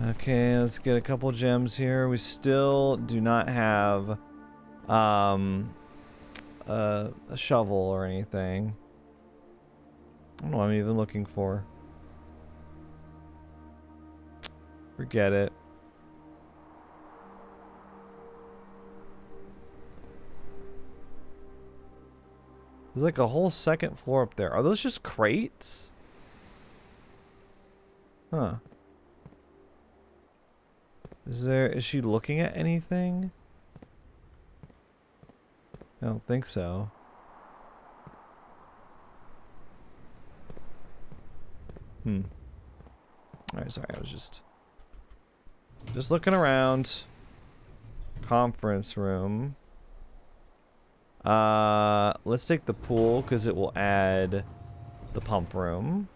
Okay, let's get a couple gems here. We still do not have a shovel or anything. I don't know what I'm even looking for. Forget it. There's like a whole second floor up there. Are those just crates? Huh. Is she looking at anything? I don't think so. Alright, sorry, I was just looking around. Conference room. Let's take the pool because it will add the pump room.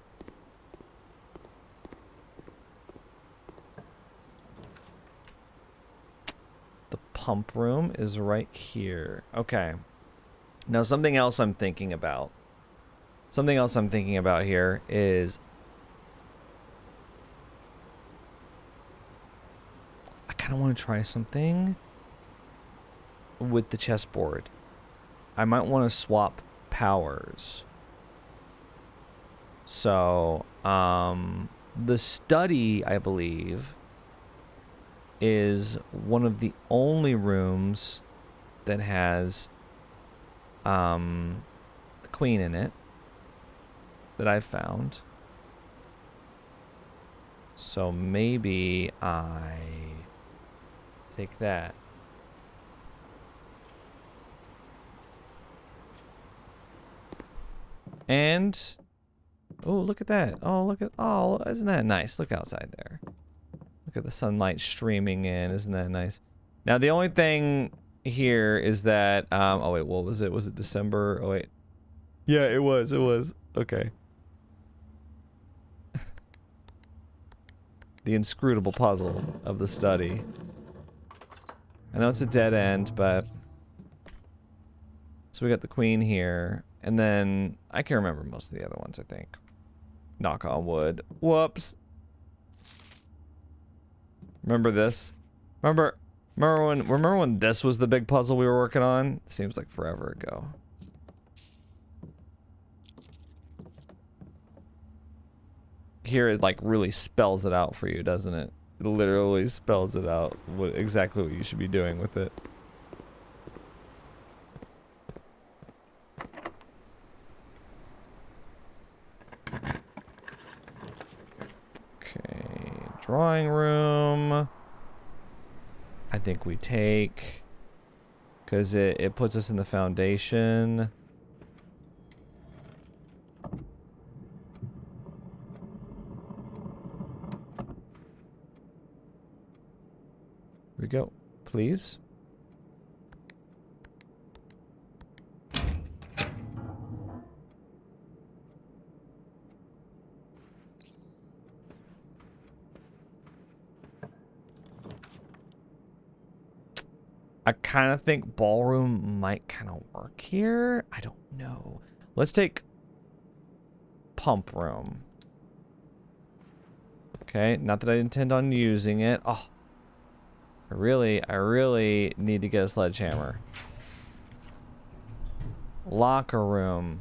The pump room is right here. Okay. Now something else I'm thinking about. Something else I'm thinking about here is I kind of want to try something with the chessboard. I might want to swap powers. So, the study, I believe, is one of the only rooms that has the queen in it that I've found. So maybe I take that. And oh, look at that. Oh, isn't that nice? Look outside there. Look at the sunlight streaming in. Isn't that nice? Now, the only thing here is that, oh wait, what was it? Was it December? Oh wait. Yeah, it was. Okay. The inscrutable puzzle of the study. I know it's a dead end, but... So we got the queen here. And then, I can remember most of the other ones, I think. Knock on wood. Whoops. Remember this? Remember when this was the big puzzle we were working on? Seems like forever ago. Here it like really spells it out for you, doesn't it? It literally spells it out, exactly what you should be doing with it. Okay, drawing room. I think we take, because it puts us in the foundation. Here we go, please. I kind of think ballroom might kind of work here. I don't know. Let's take pump room. Okay, not that I intend on using it. Oh, I really need to get a sledgehammer. Locker room.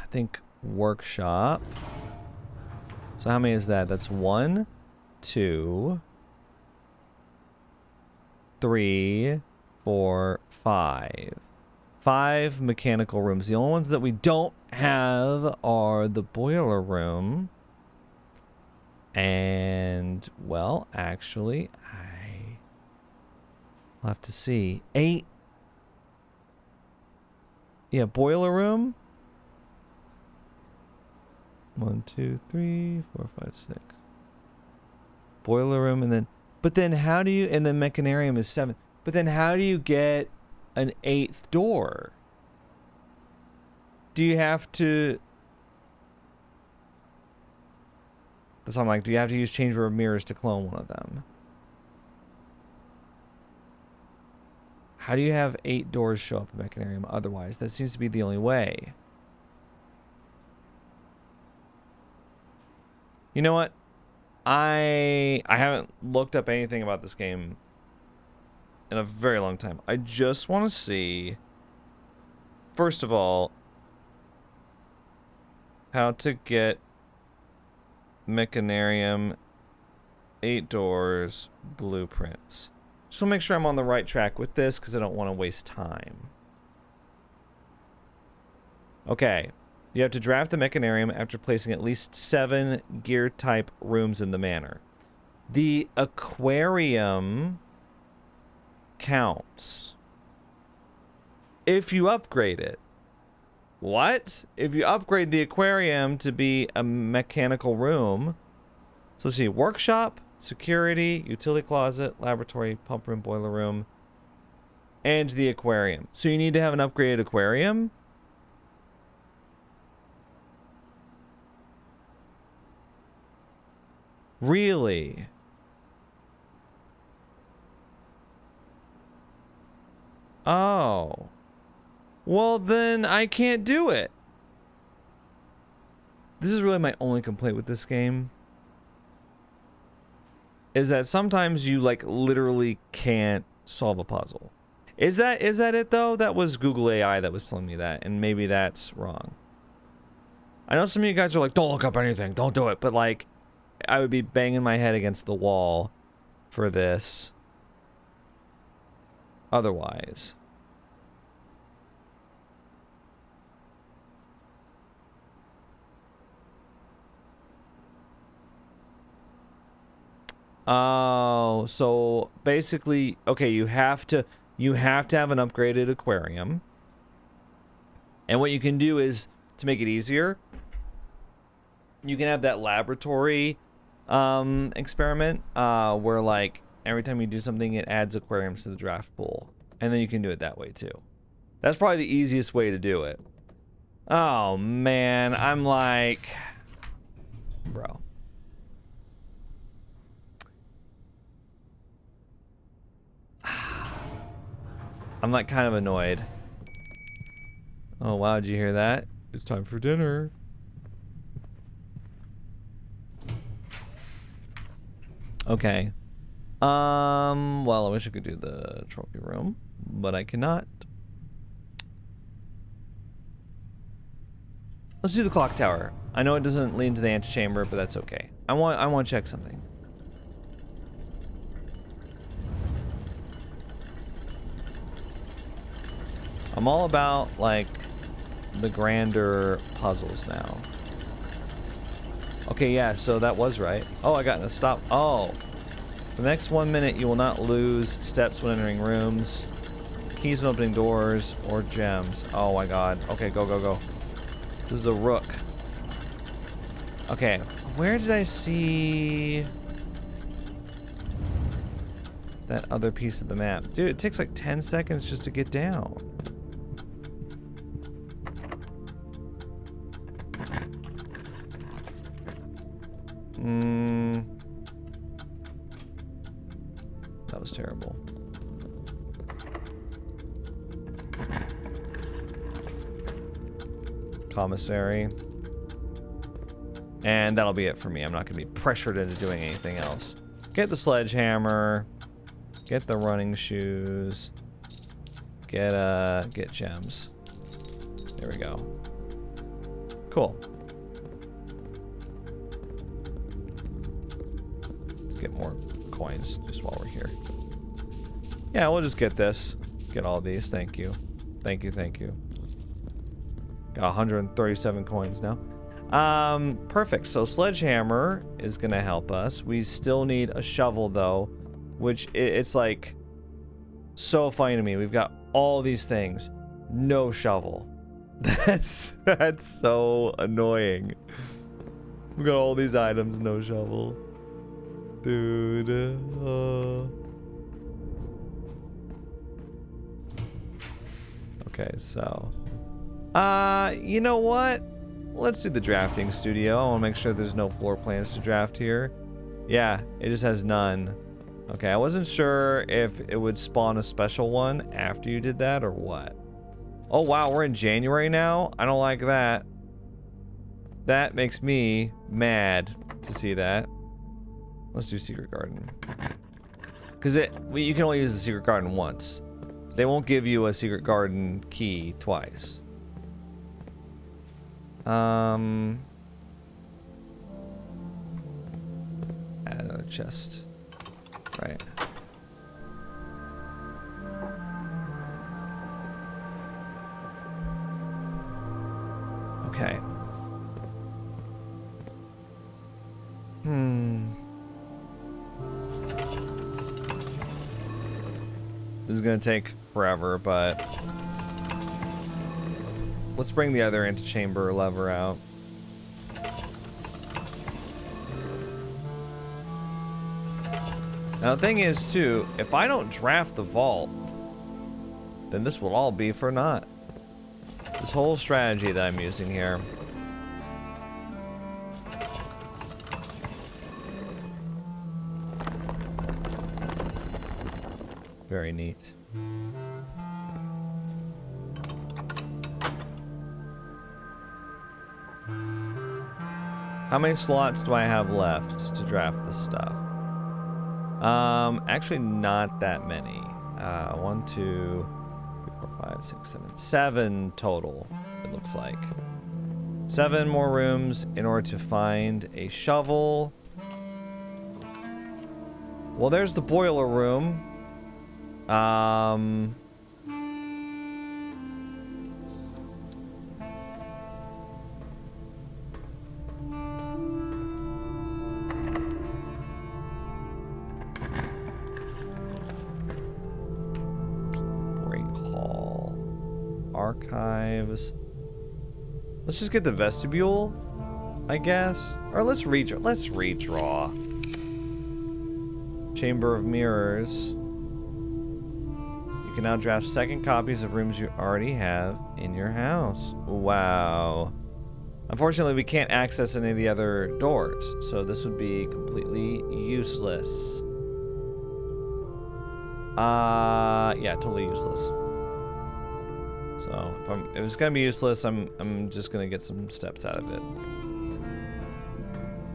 I think workshop. So how many is that? That's 1, 2, 3, 4, 5. 5 mechanical rooms. The only ones that we don't have are the boiler room. And, well, actually, I'll have to see. 8. Yeah, boiler room. 1, 2, 3, 4, 5, 6. Boiler room, and then... But then how do you... And the Mechanarium is 7. But then how do you get an 8th door? Do you have to... That's what I'm like, do you have to use chamber of mirrors to clone one of them? How do you have 8 doors show up in Mechanarium otherwise? That seems to be the only way. You know what? I haven't looked up anything about this game in a very long time. I just want to see, first of all, how to get Mechanarium 8 doors blueprints. Just want to make sure I'm on the right track with this because I don't want to waste time. Okay. You have to draft the Mechanarium after placing at least 7 gear-type rooms in the manor. The aquarium counts if you upgrade it. What? If you upgrade the aquarium to be a mechanical room. So let's see, workshop, security, utility closet, laboratory, pump room, boiler room, and the aquarium. So you need to have an upgraded aquarium? Really? Oh. Well, then I can't do it. This is really my only complaint with this game. Is that sometimes you, like, literally can't solve a puzzle. Is that it though? That was Google AI that was telling me that, and maybe that's wrong. I know some of you guys are like, don't look up anything, don't do it, but like, I would be banging my head against the wall for this. Otherwise. Oh, so basically, okay, you have to have an upgraded aquarium. And what you can do is, to make it easier, you can have that laboratory experiment where like every time you do something it adds aquariums to the draft pool. And then you can do it that way too. That's probably the easiest way to do it. Oh man, I'm like, bro. I'm like kind of annoyed. Oh wow, did you hear that? It's time for dinner. Okay. Well, I wish I could do the trophy room, but I cannot. Let's do the clock tower. I know it doesn't lead to the antechamber, but that's okay. I want to check something. I'm all about like the grander puzzles now. Okay, yeah, so that was right. Oh, I got in a stop. Oh. For the next 1 minute, you will not lose steps when entering rooms, keys when opening doors, or gems. Oh my god. Okay, go, go, go. This is a rook. Okay, where did I see that other piece of the map? Dude, it takes like 10 seconds just to get down. That was terrible. Commissary. And that'll be it for me. I'm not going to be pressured into doing anything else. Get the sledgehammer. Get the running shoes. Get gems. There we go. Cool. Get more coins just while we're here. Yeah, we'll just get this. Get all these. Thank you. Thank you, thank you. Got 137 coins now. Perfect. So sledgehammer is gonna help us. We still need a shovel though, which it's like so funny to me. We've got all these things, no shovel. That's so annoying. We got all these items, no shovel. Dude, okay, so you know what? Let's do the drafting studio. I want to make sure there's no floor plans to draft here. Yeah, it just has none. Okay, I wasn't sure if it would spawn a special one after you did that or what. Oh wow, we're in January now? I don't like that. That makes me mad to see that. Let's do Secret Garden. Because you can only use the Secret Garden once. They won't give you a Secret Garden key twice. Add another chest. Right. Okay. This is gonna take forever, but let's bring the other antechamber lever out. Now the thing is too, if I don't draft the vault, then this will all be for naught. This whole strategy that I'm using here. Very neat. How many slots do I have left to draft this stuff? Actually not that many. 1, 2, 3, 4, 5, 6, 7. 7 total, it looks like. 7 more rooms in order to find a shovel. Well, there's the boiler room. Great Hall. Archives. Let's just get the vestibule, I guess. Or let's redraw. Chamber of Mirrors. You can now draft second copies of rooms you already have in your house. Wow. Unfortunately, we can't access any of the other doors, so this would be completely useless. Yeah, totally useless. So if it's gonna be useless, I'm just gonna get some steps out of it.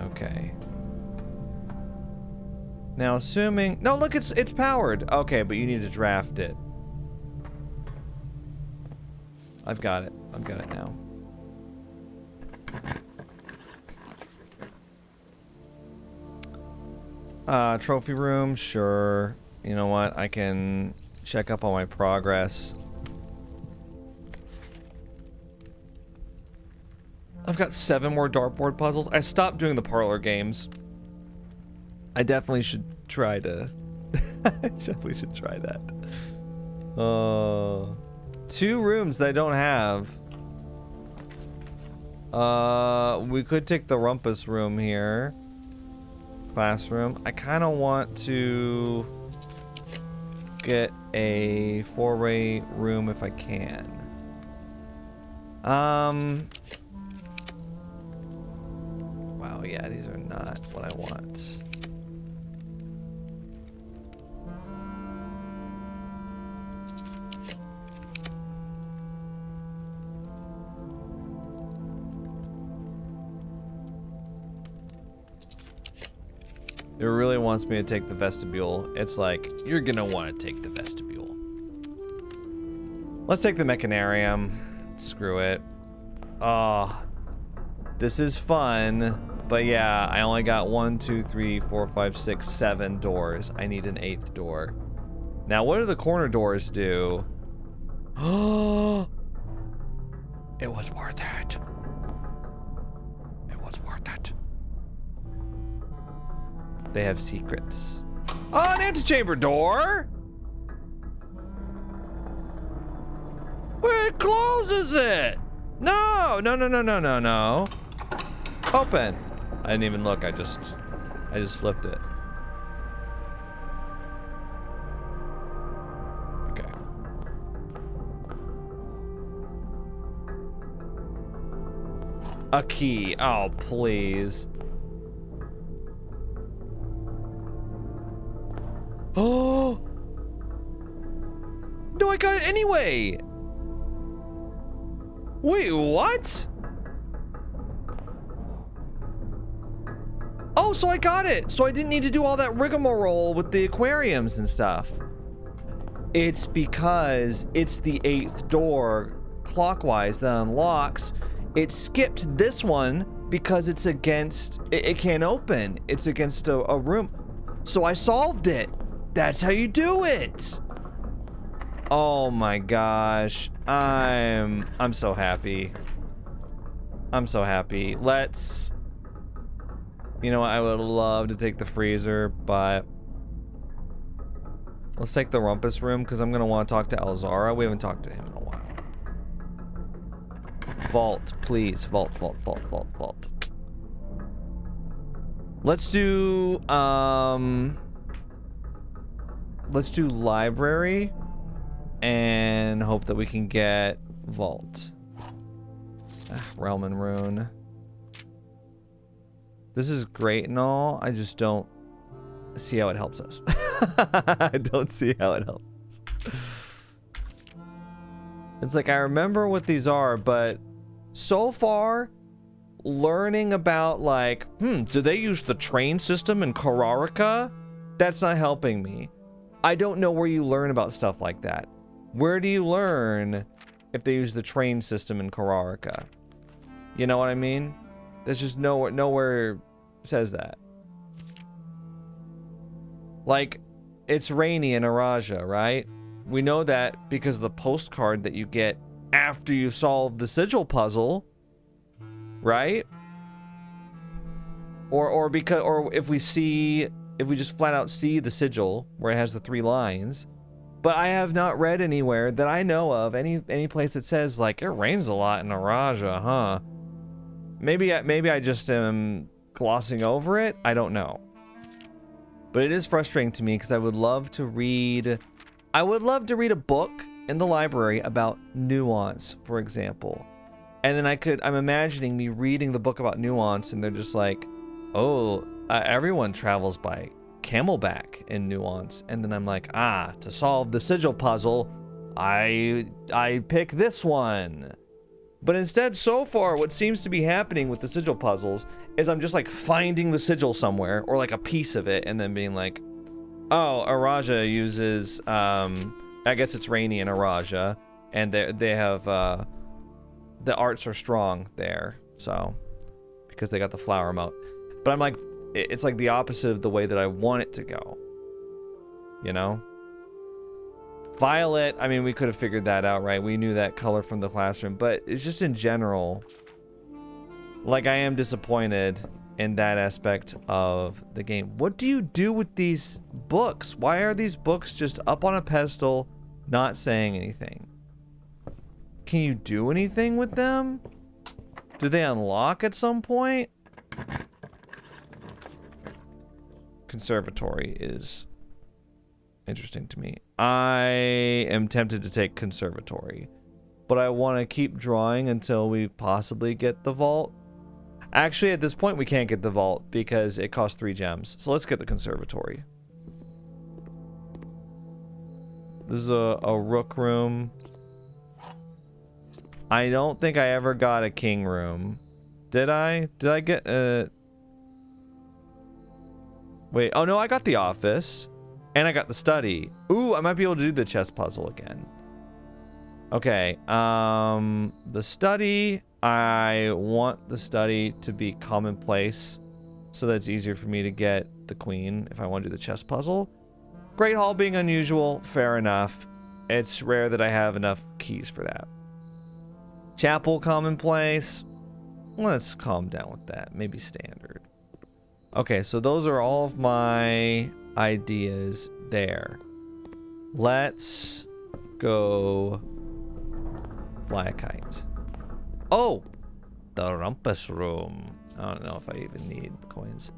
Okay. Now assuming, no, look, it's powered. Okay, but you need to draft it. I've got it now. Trophy room, sure. You know what? I can check up on my progress. I've got 7 more dartboard puzzles. I stopped doing the parlor games. I definitely should try to... I definitely should try that. 2 rooms that I don't have. We could take the rumpus room here. Classroom. I kind of want to get a 4-way room if I can. Wow, yeah, these are not what I want. It really wants me to take the vestibule. It's like, you're gonna want to take the vestibule. Let's take the Mechanarium. Screw it. Oh, this is fun. But yeah, I only got 1, 2, 3, 4, 5, 6, 7 doors. I need an 8th door. Now, what do the corner doors do? Oh, it was worth it. It was worth it. They have secrets. Oh, an antechamber door! It closes it! No! No. Open. I didn't even look, I just flipped it. Okay. A key. Oh, please. Oh! No, I got it anyway! Wait, what? Oh, so I got it! So I didn't need to do all that rigmarole with the aquariums and stuff. It's because it's the 8th door clockwise that unlocks. It skipped this one because it's against... It can't open. It's against a room. So I solved it. That's how you do it. Oh my gosh. I'm so happy. I'm so happy. Let's... You know what? I would love to take the freezer, but... Let's take the rumpus room, because I'm going to want to talk to Alzara. We haven't talked to him in a while. Vault, please. Vault. Let's do, let's do library and hope that we can get vault. Realm and Rune. This is great and all. I just don't see how it helps us. I don't see how it helps us. It's like, I remember what these are, but so far, learning about like, do they use the train system in Kararika? That's not helping me. I don't know where you learn about stuff like that. Where do you learn if they use the train system in Korarika? You know what I mean? There's just nowhere says that. Like, it's rainy in Araja, right? We know that because of the postcard that you get after you solve the sigil puzzle, right? Or if we just flat out see the sigil where it has the 3 lines. But I have not read anywhere that I know of any place that says like it rains a lot in Araja, huh? Maybe I just am glossing over it. I don't know. But it is frustrating to me because I would love to read a book in the library about nuance, for example. And then I'm imagining me reading the book about nuance and they're just like, oh, everyone travels by camelback in nuance. And then I'm like, to solve the sigil puzzle, I pick this one. But instead, so far, what seems to be happening with the sigil puzzles is I'm just like finding the sigil somewhere or like a piece of it and then being like, oh, Araja uses, I guess it's rainy in Araja and they have, the arts are strong there. So, because they got the flower moat. But I'm like, it's like the opposite of the way that I want it to go. You know? Violet, I mean, we could have figured that out, right? We knew that color from the classroom, but it's just in general, like, I am disappointed in that aspect of the game. What do you do with these books? Why are these books just up on a pedestal, not saying anything? Can you do anything with them? Do they unlock at some point? Conservatory is interesting to me. I am tempted to take conservatory, but I want to keep drawing until we possibly get the vault. Actually, at this point, we can't get the vault because it costs 3 gems. So let's get the conservatory. This is a rook room. I don't think I ever got a king room. Did I? Did I get a... Wait, oh no, I got the office. And I got the study. Ooh, I might be able to do the chess puzzle again. Okay, the study, I want the study to be commonplace so that it's easier for me to get the queen if I want to do the chess puzzle. Great Hall being unusual, fair enough. It's rare that I have enough keys for that. Chapel commonplace. Let's calm down with that. Maybe standard. Okay, so those are all of my ideas there. Let's go fly a kite. Oh, the rumpus room. I don't know if I even need coins.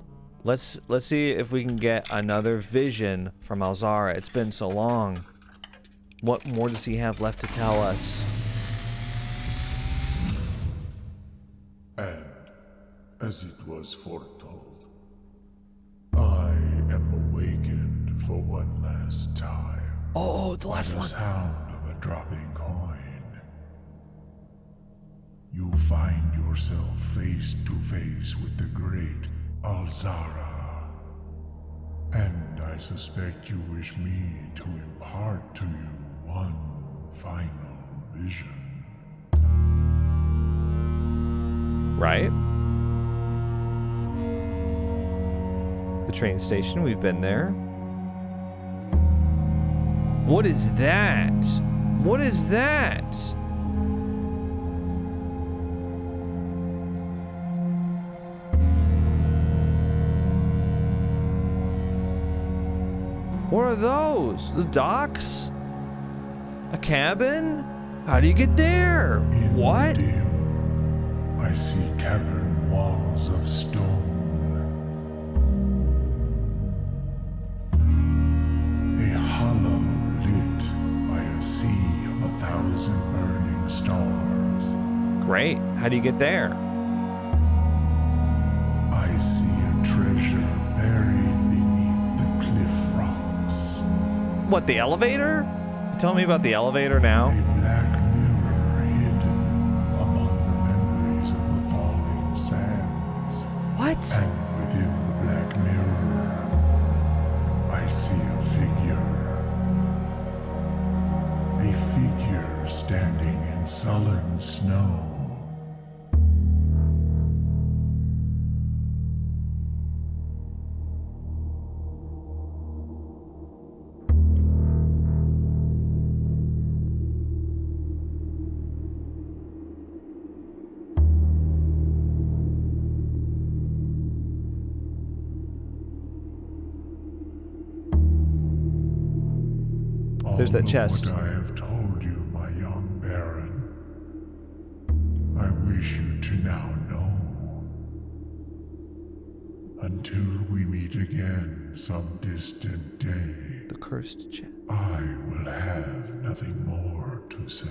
Let's see if we can get another vision from Alzara. It's been so long. What more does he have left to tell us? And as it was foretold, I am awakened for one last time. Oh, the last the one. Sound of a dropping coin. You find yourself face to face with the great Alzara. And I suspect you wish me to impart to you one final vision. Right? The train station, we've been there. What is that? What is that? What are those? The docks? A cabin? How do you get there? In What? the dim, I see cavern walls of stone. A hollow lit by a sea of 1,000 burning stars. Great. How do you get there? I see a treasure buried beneath the cliff rocks. What, the elevator? Tell me about the elevator now. A black mirror hidden among the memories of the falling sands. What? And within the black mirror, I see a figure. there standing in sullen snow. There's that chest. What I have told you, my young baron, I wish you to now know. Until we meet again some distant day, The cursed chest. I will have nothing more to say.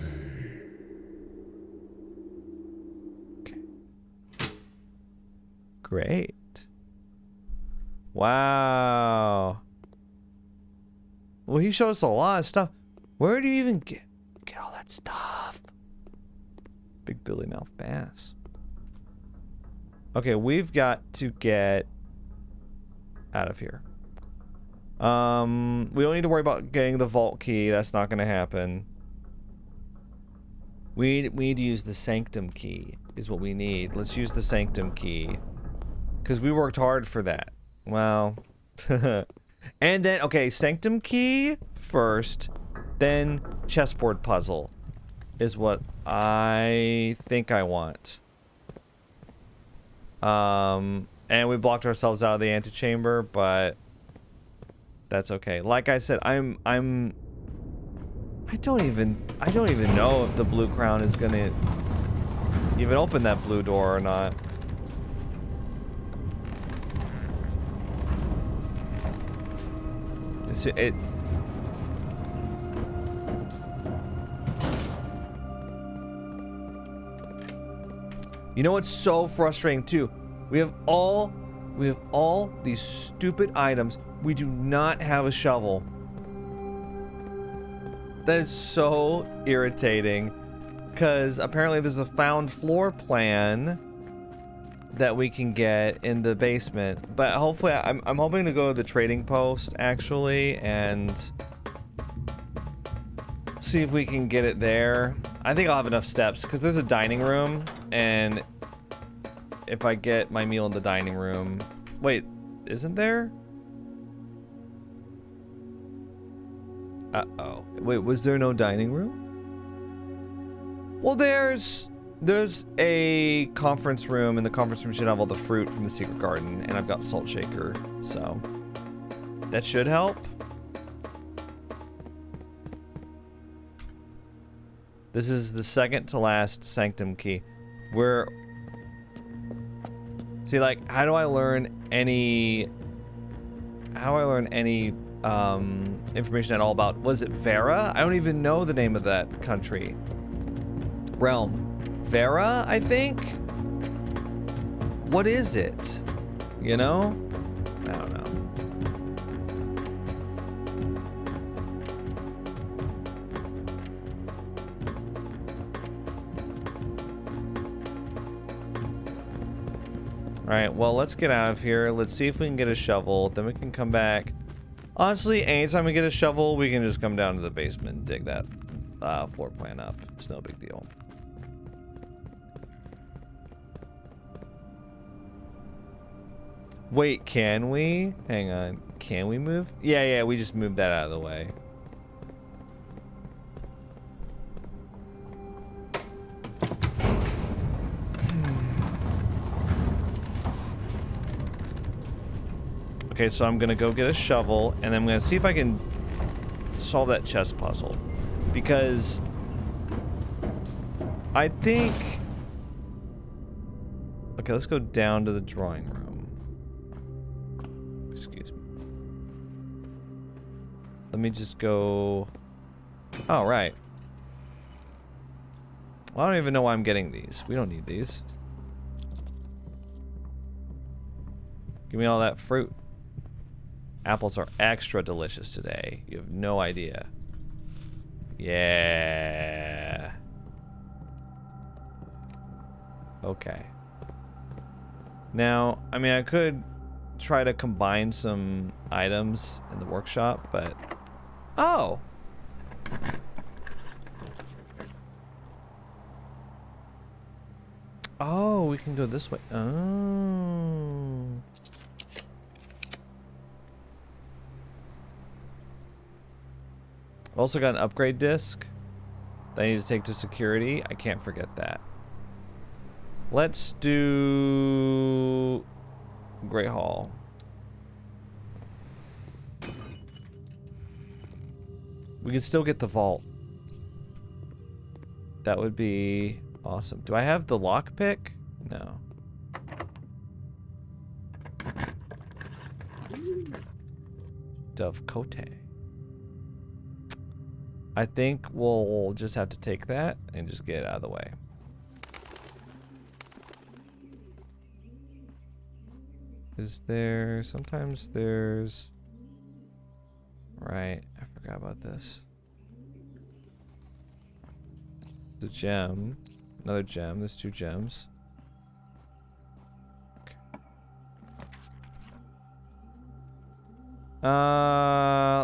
Great. Wow. Well, he showed us a lot of stuff. Where do you even get all that stuff? Big Billy Mouth Bass. Okay, we've got to get out of here. We don't need to worry about getting the vault key. That's not going to happen. We need to use the sanctum key is what we need. Let's use the sanctum key. Because we worked hard for that. Well... And then, okay, sanctum key first, then chessboard puzzle is what I think I want. And we blocked ourselves out of the antechamber, but that's okay. Like I said, I don't even know if the blue crown is gonna even open that blue door or not. You know what's so frustrating too? We have all these stupid items. We do not have a shovel. That is so irritating. Because apparently there's a found floor plan that we can get in the basement, but hopefully I'm hoping to go to the trading post actually and see if we can get it there. I think I'll have enough steps because there's a dining room, and if I get my meal in the dining room, wait, isn't there? Uh-oh. Wait, was there no dining room? Well, there's a conference room, and the conference room should have all the fruit from the secret garden, and I've got salt shaker, so that should help. This is the second to last sanctum key. See, like, how do I learn any information at all about, was it Vera? I don't even know the name of that country. Realm. Vera, I think? What is it? You know? I don't know. Alright, well, let's get out of here. Let's see if we can get a shovel. Then we can come back. Honestly, anytime we get a shovel, we can just come down to the basement and dig that floor plan up. It's no big deal. Wait, can we? Hang on. Can we move? Yeah, we just moved that out of the way. Okay, so I'm gonna go get a shovel, and I'm gonna see if I can solve that chess puzzle. Because I think... Okay, let's go down to the drawing room. Excuse me. Let me just go... Oh, right. Well, I don't even know why I'm getting these. We don't need these. Give me all that fruit. Apples are extra delicious today. You have no idea. Yeah. Okay. Now, I mean, I could try to combine some items in the workshop, but... Oh! Oh, we can go this way. Oh. I've also got an upgrade disc that I need to take to security. I can't forget that. Let's do Great Hall. We can still get the vault. That would be awesome. Do I have the lockpick? No. Dove Cote. I think we'll just have to take that and just get it out of the way. Is there... Sometimes there's... Right, I forgot about this. The gem. Another gem. There's 2 gems. Okay.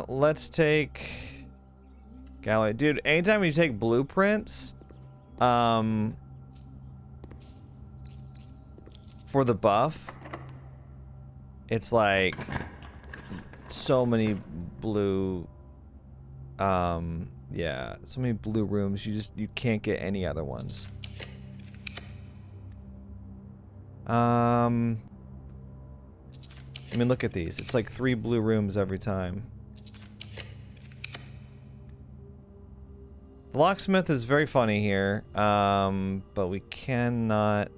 Let's take... Gallery. Dude, anytime you take blueprints, for the buff, it's like so many blue, yeah, so many blue rooms. You can't get any other ones. I mean, look at these. It's like 3 blue rooms every time. The locksmith is very funny here, but we cannot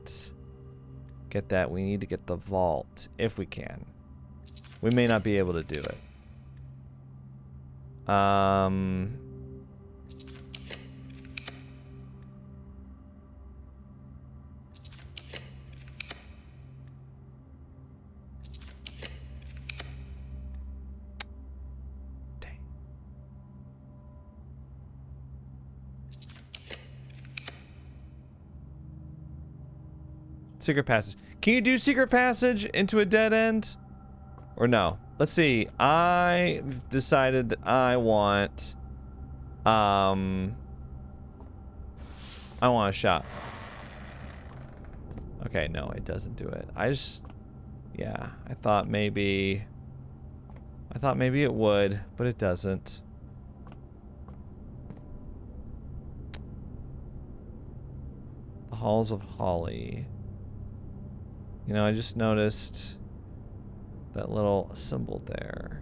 get that. We need to get the vault, if we can. We may not be able to do it. Secret passage. Can you do secret passage into a dead end? Or no? Let's see. I've decided that I want a shot. Okay, no, it doesn't do it. Yeah, I thought maybe it would, but it doesn't. The Halls of Holly. You know, I just noticed that little symbol there.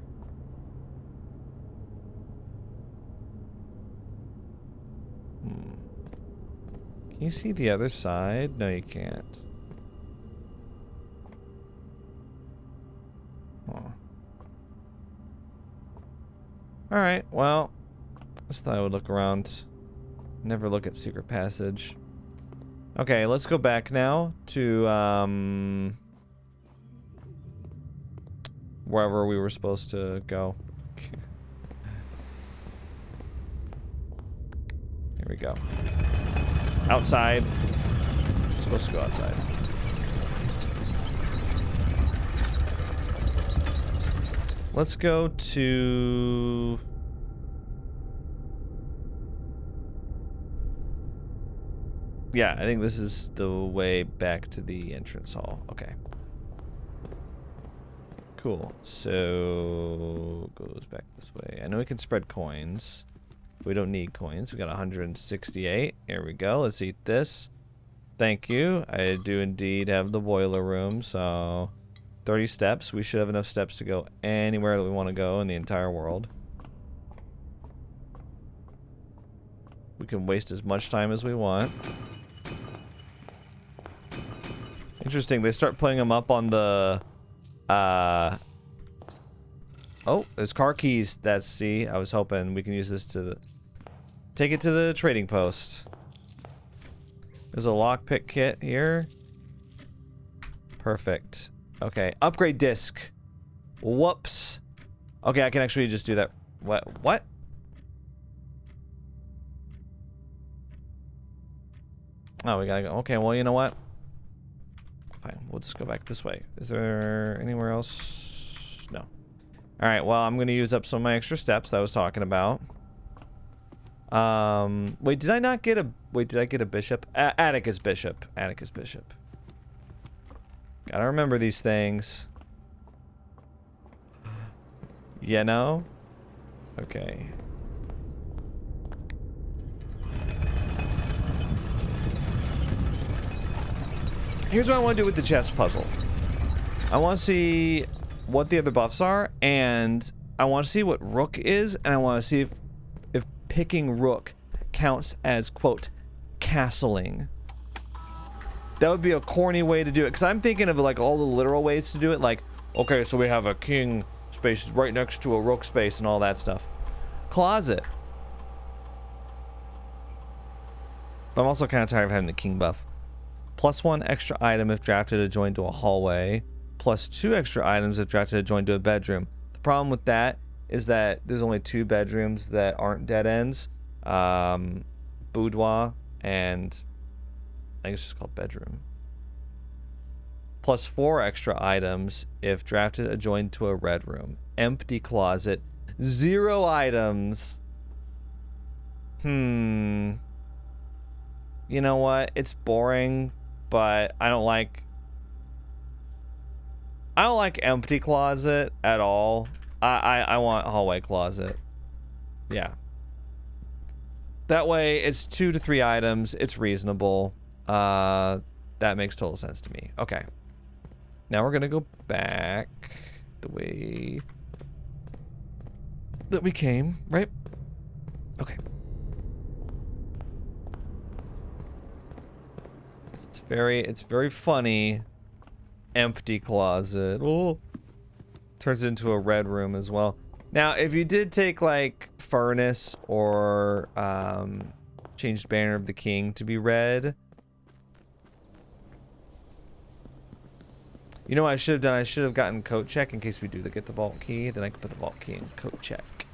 Can you see the other side? No, you can't. Huh. Alright, well, just thought I would look around. Never look at secret passage. Okay, let's go back now to wherever we were supposed to go. Here we go. Outside. Supposed to go outside. Let's go to... Yeah, I think this is the way back to the entrance hall. Okay. Cool. So goes back this way. I know we can spread coins. We don't need coins. We got 168. Here we go. Let's eat this. Thank you. I do indeed have the boiler room. So 30 steps. We should have enough steps to go anywhere that we want to go in the entire world. We can waste as much time as we want. Interesting, they start putting them up on the, oh, there's car keys. That's, see, I was hoping we can use this to take it to the trading post. There's a lockpick kit here. Perfect. Okay, upgrade disc. Whoops. Okay, I can actually just do that. What? Oh, we gotta go. Okay, well, you know what? Fine, we'll just go back this way. Is there anywhere else? No. Alright, well, I'm gonna use up some of my extra steps that I was talking about. Wait, did I not get a... Wait, did I get a bishop? Atticus bishop. Atticus bishop. Gotta remember these things. You know? Okay. Here's what I want to do with the chess puzzle. I want to see what the other buffs are, and I want to see what rook is, and I want to see if picking rook counts as, quote, castling. That would be a corny way to do it, because I'm thinking of like all the literal ways to do it, like, okay, so we have a king space right next to a rook space and all that stuff. Closet. I'm also kind of tired of having the king buff. +1 extra item if drafted adjoined to a hallway. +2 extra items if drafted adjoined to a bedroom. The problem with that is that there's only 2 bedrooms that aren't dead ends. Boudoir and I think it's just called bedroom. +4 extra items if drafted adjoined to a red room. Empty closet. 0 items. You know what? It's boring, but I don't like empty closet at all. I want hallway closet. Yeah. That way it's 2 to 3 items. It's reasonable. That makes total sense to me. Okay. Now we're gonna go back the way that we came, right? Okay. It's very funny. Empty closet. Oh. Turns into a red room as well. Now, if you did take like furnace or changed banner of the king to be red. You know what I should have done? I should have gotten coat check in case we do get the vault key. Then I could put the vault key in coat check.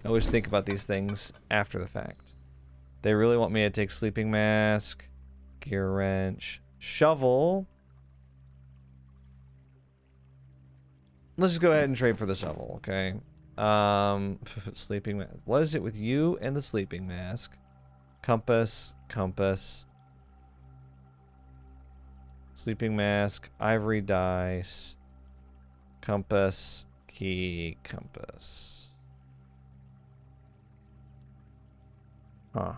I always think about these things after the fact. They really want me to take sleeping mask, gear wrench, shovel. Let's just go ahead and trade for the shovel, okay? Sleeping mask. What is it with you and the sleeping mask? Compass, compass. Sleeping mask, ivory dice, compass, key, compass. Huh.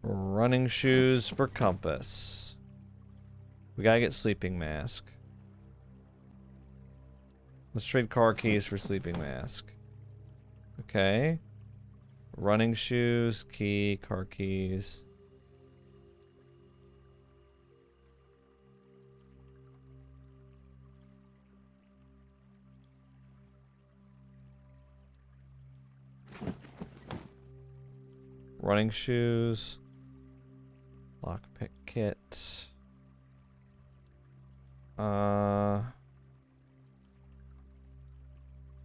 Running shoes for compass. We gotta get sleeping mask. Let's trade car keys for sleeping mask. Okay. Running shoes, key, car keys. Running shoes. Lockpick kit.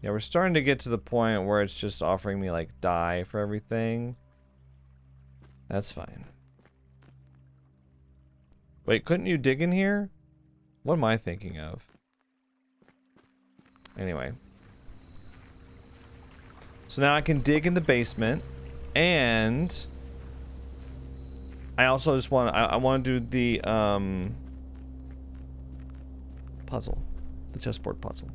Yeah, we're starting to get to the point where it's just offering me like dye for everything. That's fine. Wait, couldn't you dig in here? What am I thinking of? Anyway. So now I can dig in the basement. And I also just want I want to do the puzzle. The chessboard puzzle.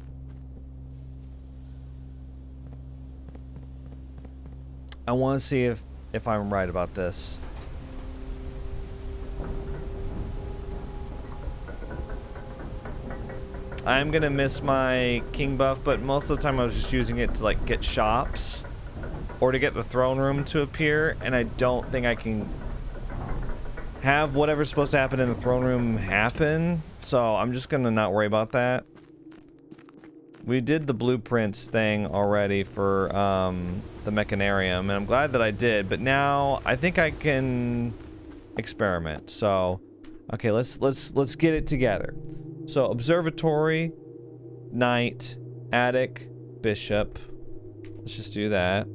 I want to see if I'm right about this. I'm gonna miss my king buff, but most of the time I was just using it to like get shops or to get the throne room to appear, and I don't think I can have whatever's supposed to happen in the throne room happen, so I'm just gonna not worry about that. We did the blueprints thing already for the Mechanarium, and I'm glad that I did, but now I think I can experiment. So, okay, let's get it together. So, observatory, knight, attic, bishop. Let's just do that.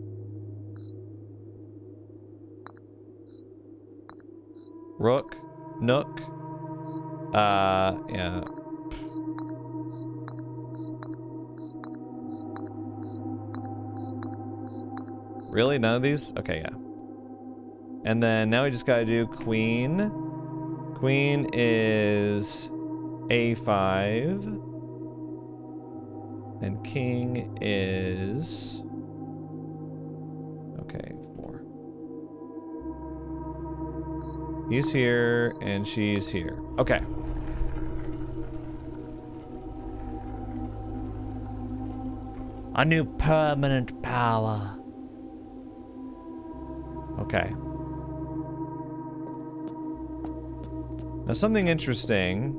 Rook, nook. Yeah. Really? None of these? Okay, yeah. And then now we just gotta do queen. Queen is A5. And king is... Okay, 4. He's here, and she's here. Okay. A new permanent power. Okay. Now something interesting.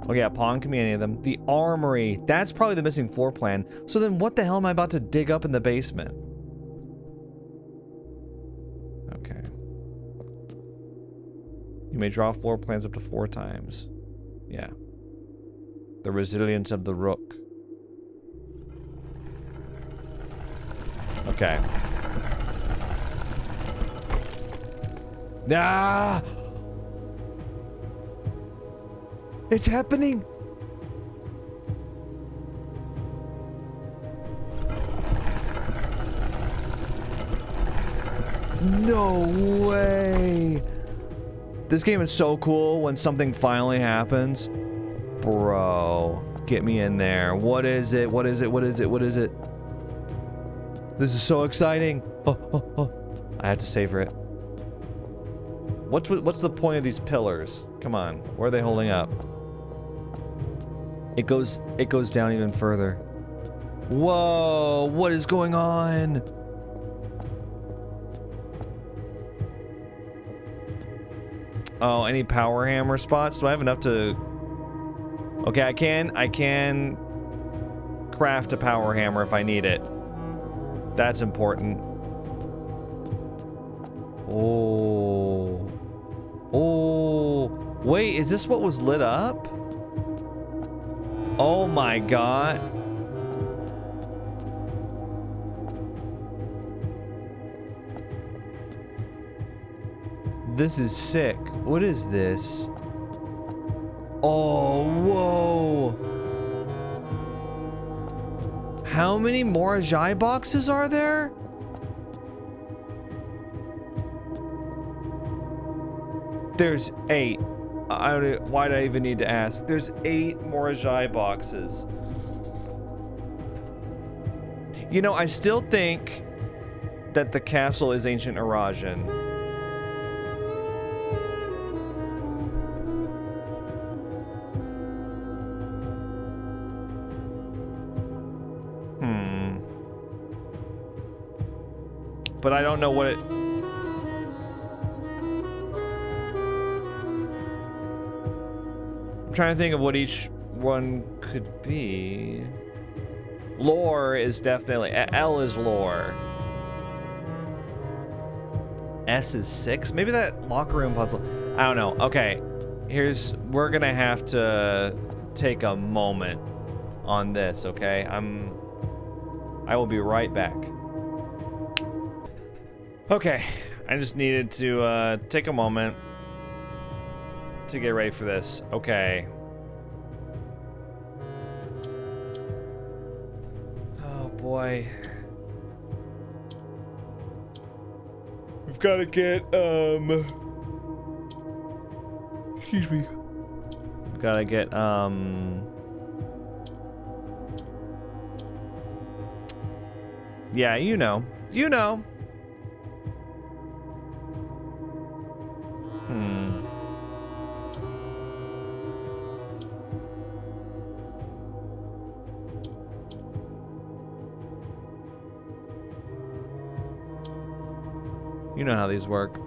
Oh yeah, pawn can be any of them. The armory. That's probably the missing floor plan. So then what the hell am I about to dig up in the basement? Okay. You may draw floor plans up to 4 times. Yeah. The resilience of the rook. Okay. Ah! It's happening! No way! This game is so cool when something finally happens. Bro, get me in there. What is it? What is it? What is it? What is it? This is so exciting. Oh. I had to savor it. What's the point of these pillars? Come on, where are they holding up? It goes down even further. Whoa, what is going on? Oh, any power hammer spots? Do I have enough to... Okay, I can craft a power hammer if I need it. That's important. Oh. Oh. Wait, is this what was lit up? Oh my god. This is sick. What is this? Oh, whoa. How many more Ajay boxes are there? There's 8. Why do I even need to ask? There's 8 more Ajay boxes. You know, I still think that the castle is ancient Eurasian. But I don't know what it... I'm trying to think of what each one could be. Lore is definitely... L is lore. S is 6? Maybe that locker room puzzle. I don't know. Okay. We're gonna have to take a moment on this, okay? I will be right back. Okay, I just needed to take a moment to get ready for this. Okay. Oh boy. We've got to get, excuse me. We've got to get, yeah, you know. You know. You know how these work.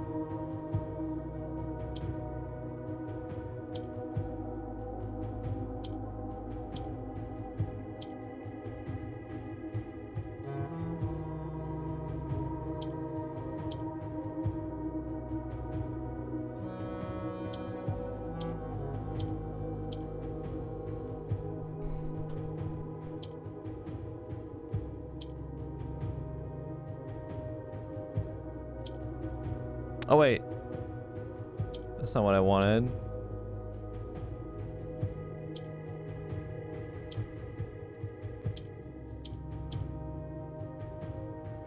Oh wait, That's not what I wanted.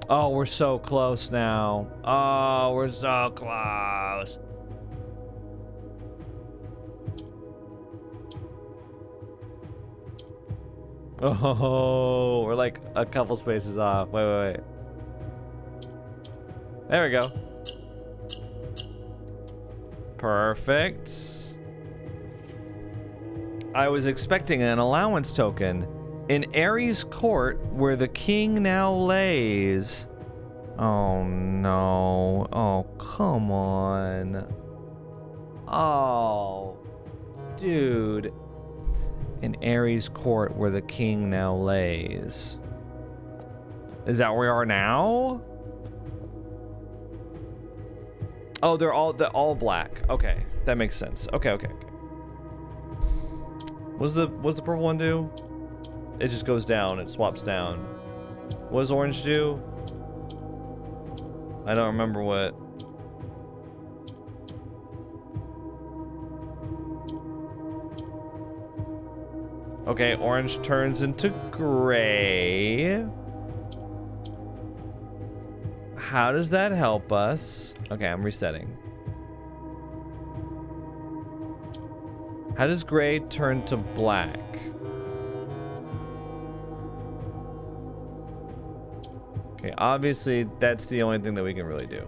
Oh, we're so close now. Oh, we're so close. Oh, we're like a couple spaces off. Wait. There we go. Perfect. I was expecting an allowance token. In Ares' court, where the king now lays. Oh no. Oh, come on. Oh, dude. In Ares' court, where the king now lays. Is that where we are now? Oh, they're all black. Okay, that makes sense. Okay. What's the purple one do? It just goes down. It swaps down. What does orange do? I don't remember what. Okay, orange turns into gray. How does that help us? Okay, I'm resetting. How does gray turn to black? Okay, obviously that's the only thing that we can really do.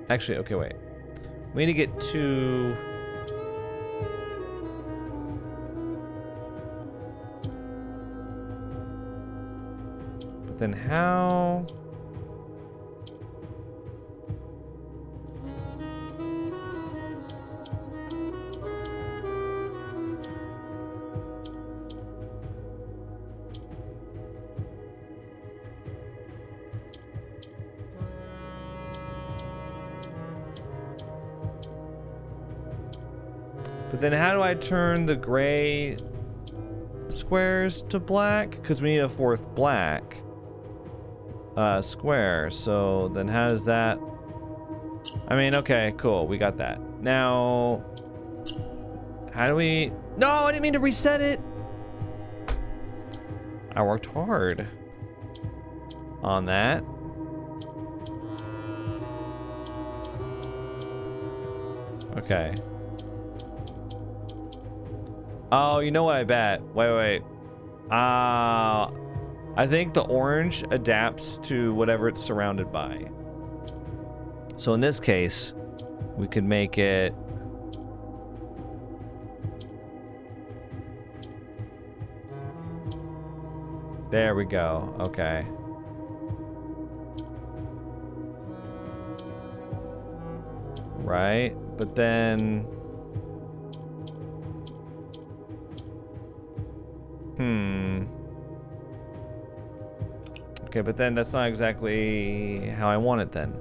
Actually, okay, wait. We need to get to... But then how... But then how do I turn the gray squares to black? Because we need a fourth black square. So then how does that... I mean, okay, cool. We got that. Now, how do we... No, I didn't mean to reset it. I worked hard on that. Okay. Oh, you know what I bet? Wait. I think the orange adapts to whatever it's surrounded by. So in this case, we could make it... There we go. Okay. Right? But then... Okay, but then that's not exactly how I want it then.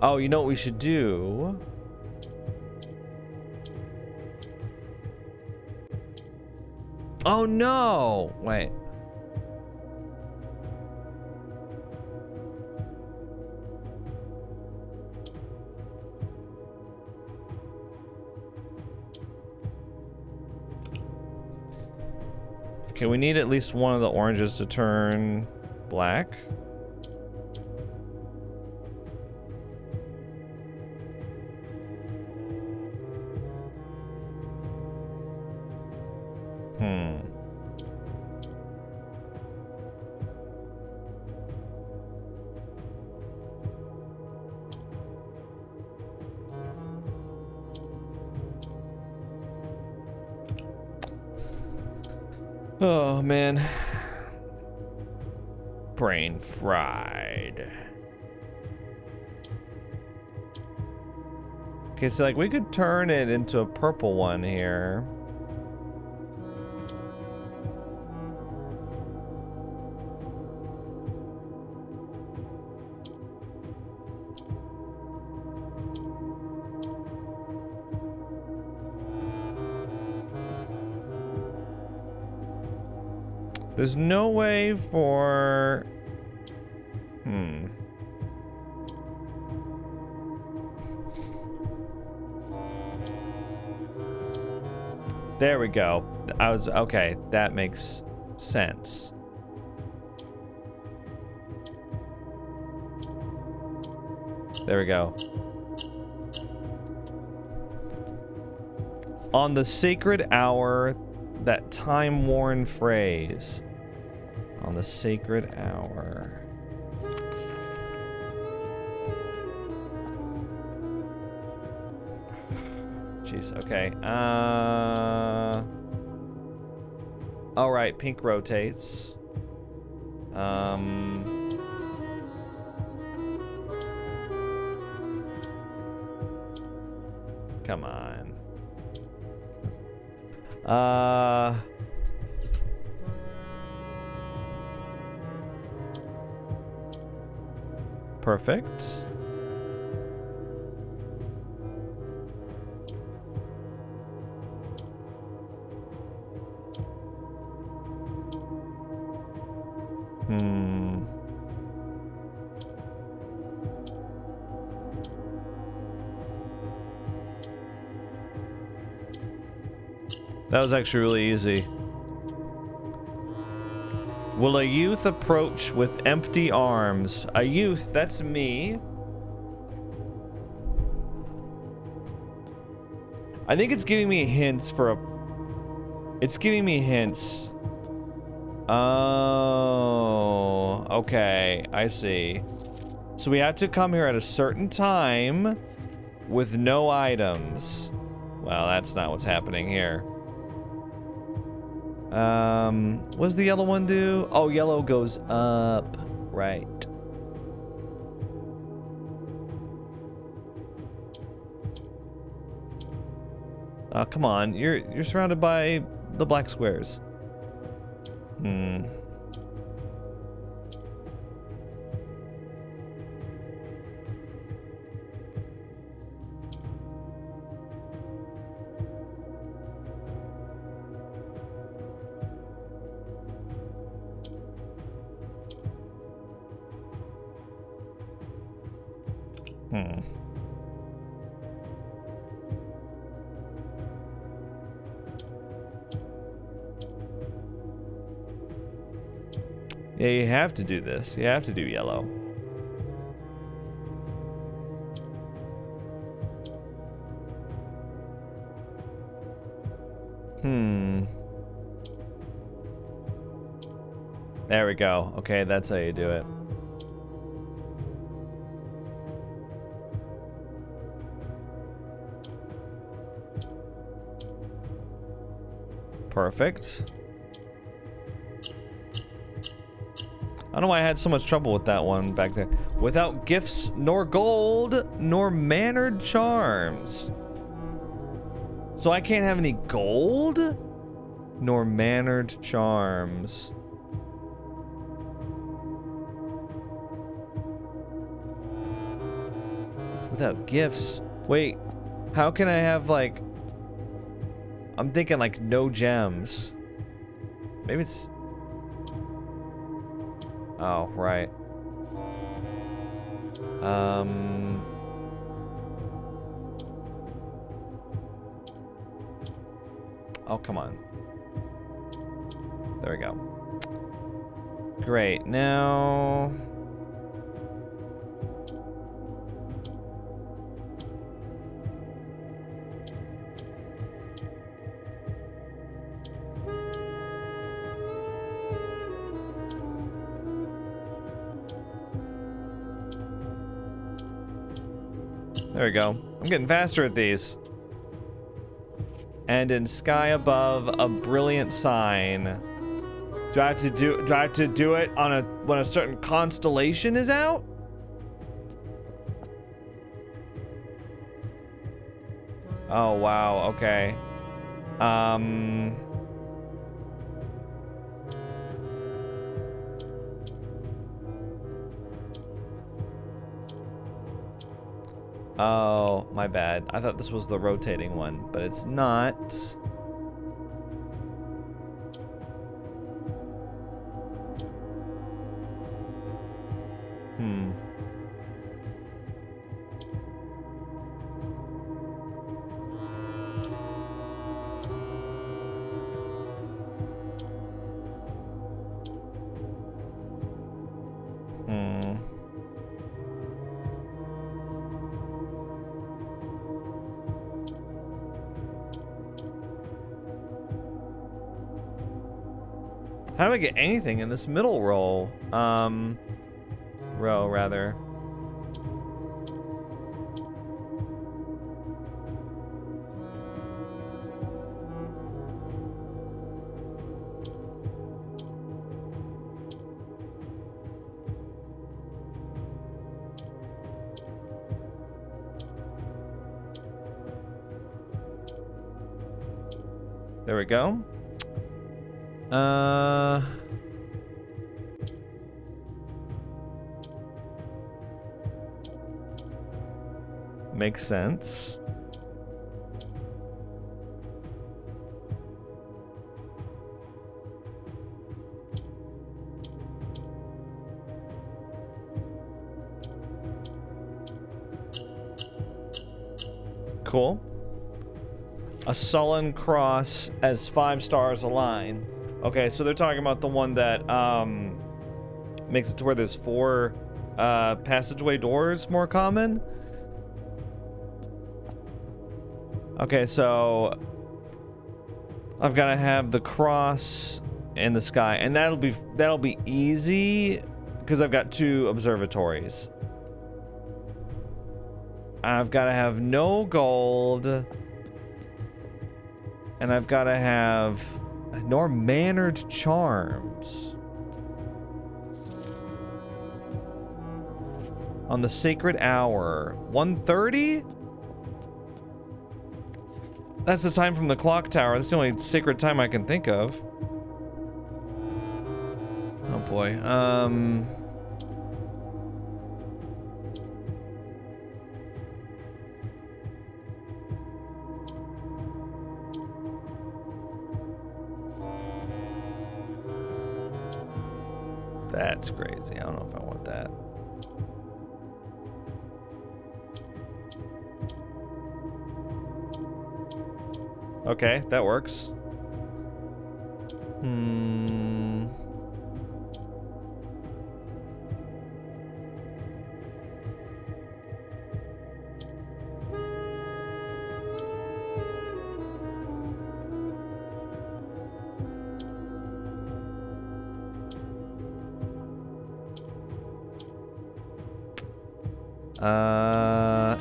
Oh, you know what we should do? Oh no! Wait. Okay, we need at least one of the oranges to turn black. Oh, man. Brain fried. Okay, so like we could turn it into a purple one here. There's no way for... There we go. Okay, that makes sense. There we go. On the sacred hour, that time-worn phrase. On the sacred hour. Jeez, okay. All right, pink rotates. Come on. Perfect. That was actually really easy. Will a youth approach with empty arms? A youth, that's me. I think it's giving me hints for a... It's giving me hints. Oh, okay, I see. So we have to come here at a certain time with no items. Well, that's not what's happening here. What does the yellow one do? Oh, yellow goes up. Right. Oh, come on. You're surrounded by the black squares. Yeah, you have to do this. You have to do yellow. There we go. Okay, that's how you do it. Perfect. I don't know why I had so much trouble with that one back there. Without gifts, nor gold, nor mannered charms. So I can't have any gold? Nor mannered charms. Without gifts? Wait, how can I have, like... I'm thinking, like, no gems. Maybe it's... Oh, right. Oh, come on. There we go. Great, now... There we go. I'm getting faster at these. And in sky above, a brilliant sign. Do I have to do it on when a certain constellation is out? Oh wow, okay. Oh, my bad. I thought this was the rotating one, but it's not. How do I get anything in this middle row? Row, rather. There we go. Makes sense. Cool. A sullen cross as 5 stars align. Okay, so they're talking about the one that makes it to where there's 4 passageway doors more common. Okay, so I've got to have the cross in the sky, and that'll be easy because I've got 2 observatories. I've got to have no gold, and I've got to have nor mannered charms on the sacred hour. 1:30? That's the time from the clock tower. That's the only sacred time I can think of. Oh boy. That's crazy. I don't know if I want that. Okay, that works.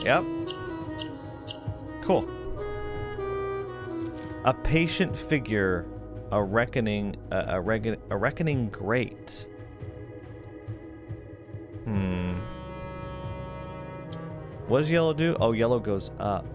Yep. Cool. A patient figure, a reckoning great. What does yellow do? Oh, yellow goes up.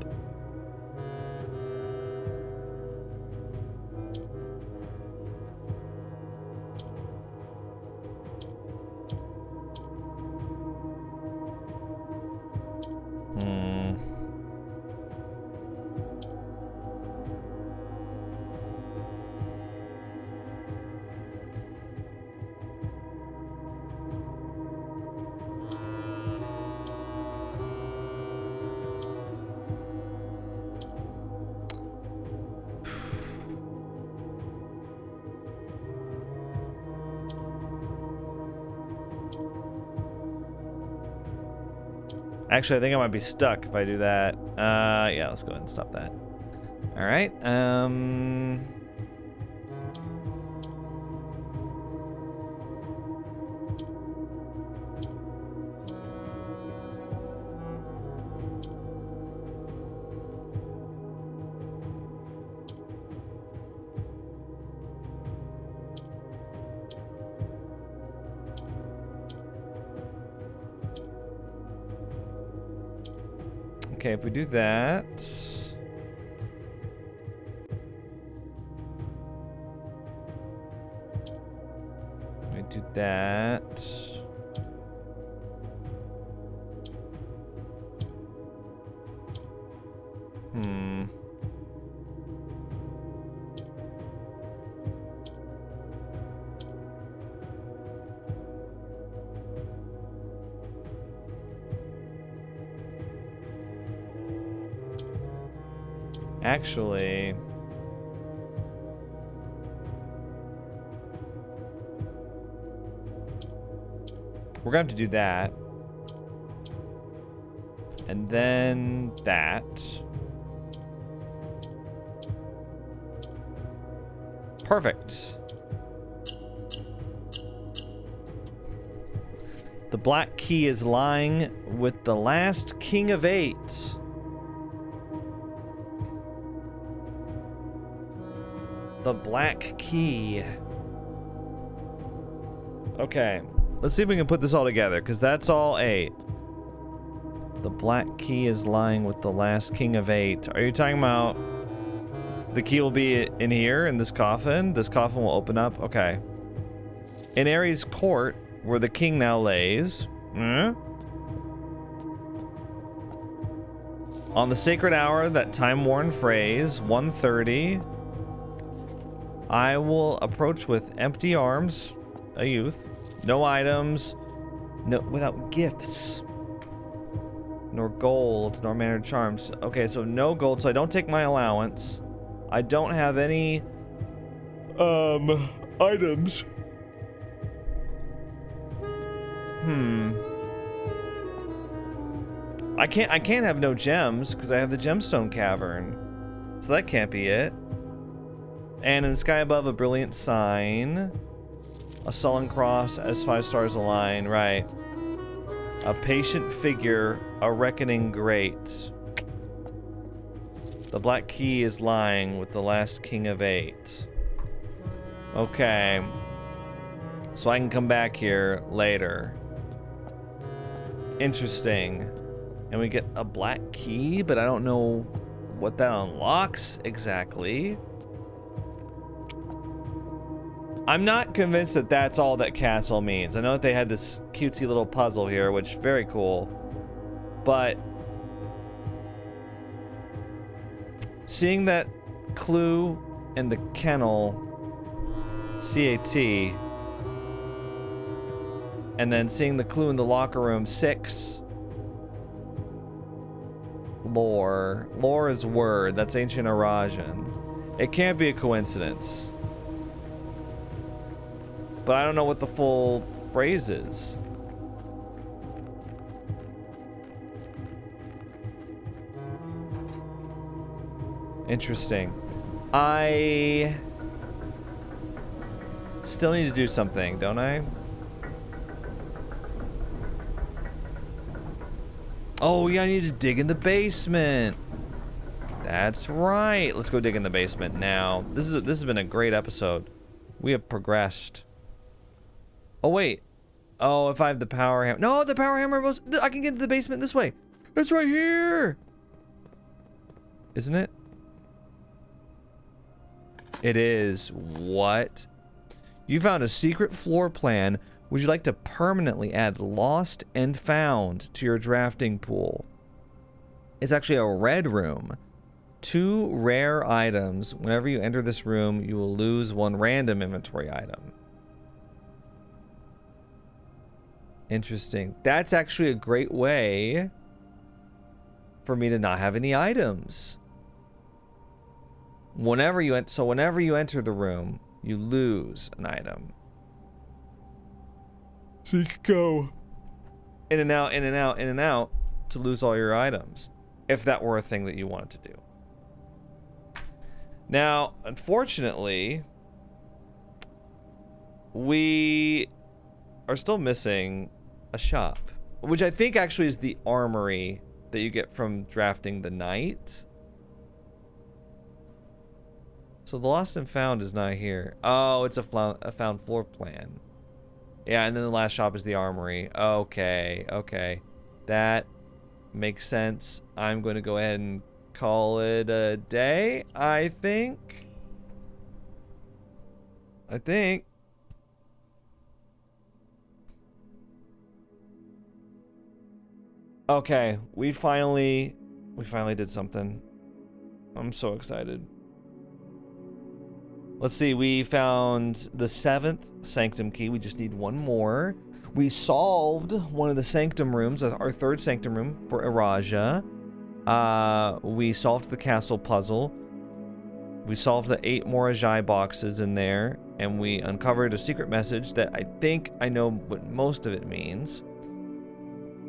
Actually, I think I might be stuck if I do that. Yeah, let's go ahead and stop that. All right. Okay, if we do that, we do that. Actually, we're going to have to do that. And then that. Perfect. The black key is lying with the last king of 8. The black key. Okay, let's see if we can put this all together, because that's all 8. The black key is lying with the last king of 8. Are you talking about the key will be in here, in this coffin? This coffin will open up? Okay. In Ares' court, where the king now lays. On the sacred hour, that time-worn phrase, 1:30, I will approach with empty arms, a youth, no items, no without gifts, nor gold, nor mannered charms. Okay, so no gold, so I don't take my allowance. I don't have any items. I can't have no gems because I have the gemstone cavern. So that can't be it. And in the sky above, a brilliant sign. A sullen cross as 5 stars align, right. A patient figure, a reckoning great. The black key is lying with the last king of 8. Okay. So I can come back here later. Interesting. And we get a black key, but I don't know what that unlocks exactly. I'm not convinced that that's all that castle means. I know that they had this cutesy little puzzle here, which is very cool. But seeing that clue in the kennel, CAT, and then seeing the clue in the locker room, 6, lore. Lore is word. That's ancient Arajan. It can't be a coincidence. But I don't know what the full phrase is. Interesting. I still need to do something, don't I? Oh, yeah, I need to dig in the basement. That's right. Let's go dig in the basement now. This has been a great episode. We have progressed. Oh, wait. Oh, if I have the power hammer. No, the power hammer was... I can get into the basement this way. It's right here. Isn't it? It is. What? You found a secret floor plan. Would you like to permanently add lost and found to your drafting pool? It's actually a red room. 2 rare items. Whenever you enter this room, you will lose 1 random inventory item. Interesting. That's actually a great way for me to not have any items. Whenever you enter the room, you lose an item. So you could go in and out, in and out, in and out to lose all your items, if that were a thing that you wanted to do. Now, unfortunately, we are still missing a shop, which I think actually is the armory that you get from drafting the knight. So the lost and found is not here. Oh, it's a found floor plan. Yeah, and then the last shop is the armory. Okay, okay. That makes sense. I'm going to go ahead and call it a day, I think. Okay, we finally did something. I'm so excited. Let's see, we found the 7th sanctum key. We just need 1 more. We solved one of the sanctum rooms, our 3rd sanctum room for Eraja. We solved the castle puzzle. We solved the 8 Morajai boxes in there, and we uncovered a secret message that I think I know what most of it means.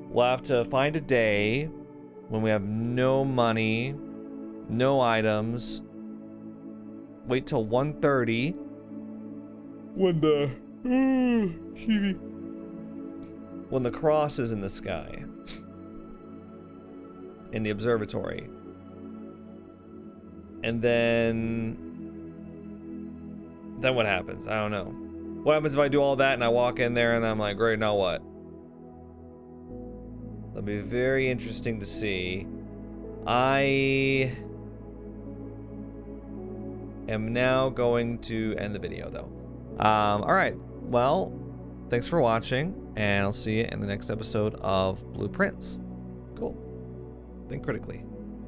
We'll have to find a day when we have no money, no items. Wait till 1:30 when the when the cross is in the sky, in the observatory, and then what happens? I don't know. What happens if I do all that and I walk in there and I'm like, great, now what? That'll be very interesting to see. I am now going to end the video, though. All right. Well, thanks for watching, and I'll see you in the next episode of Blueprints. Cool. Think critically.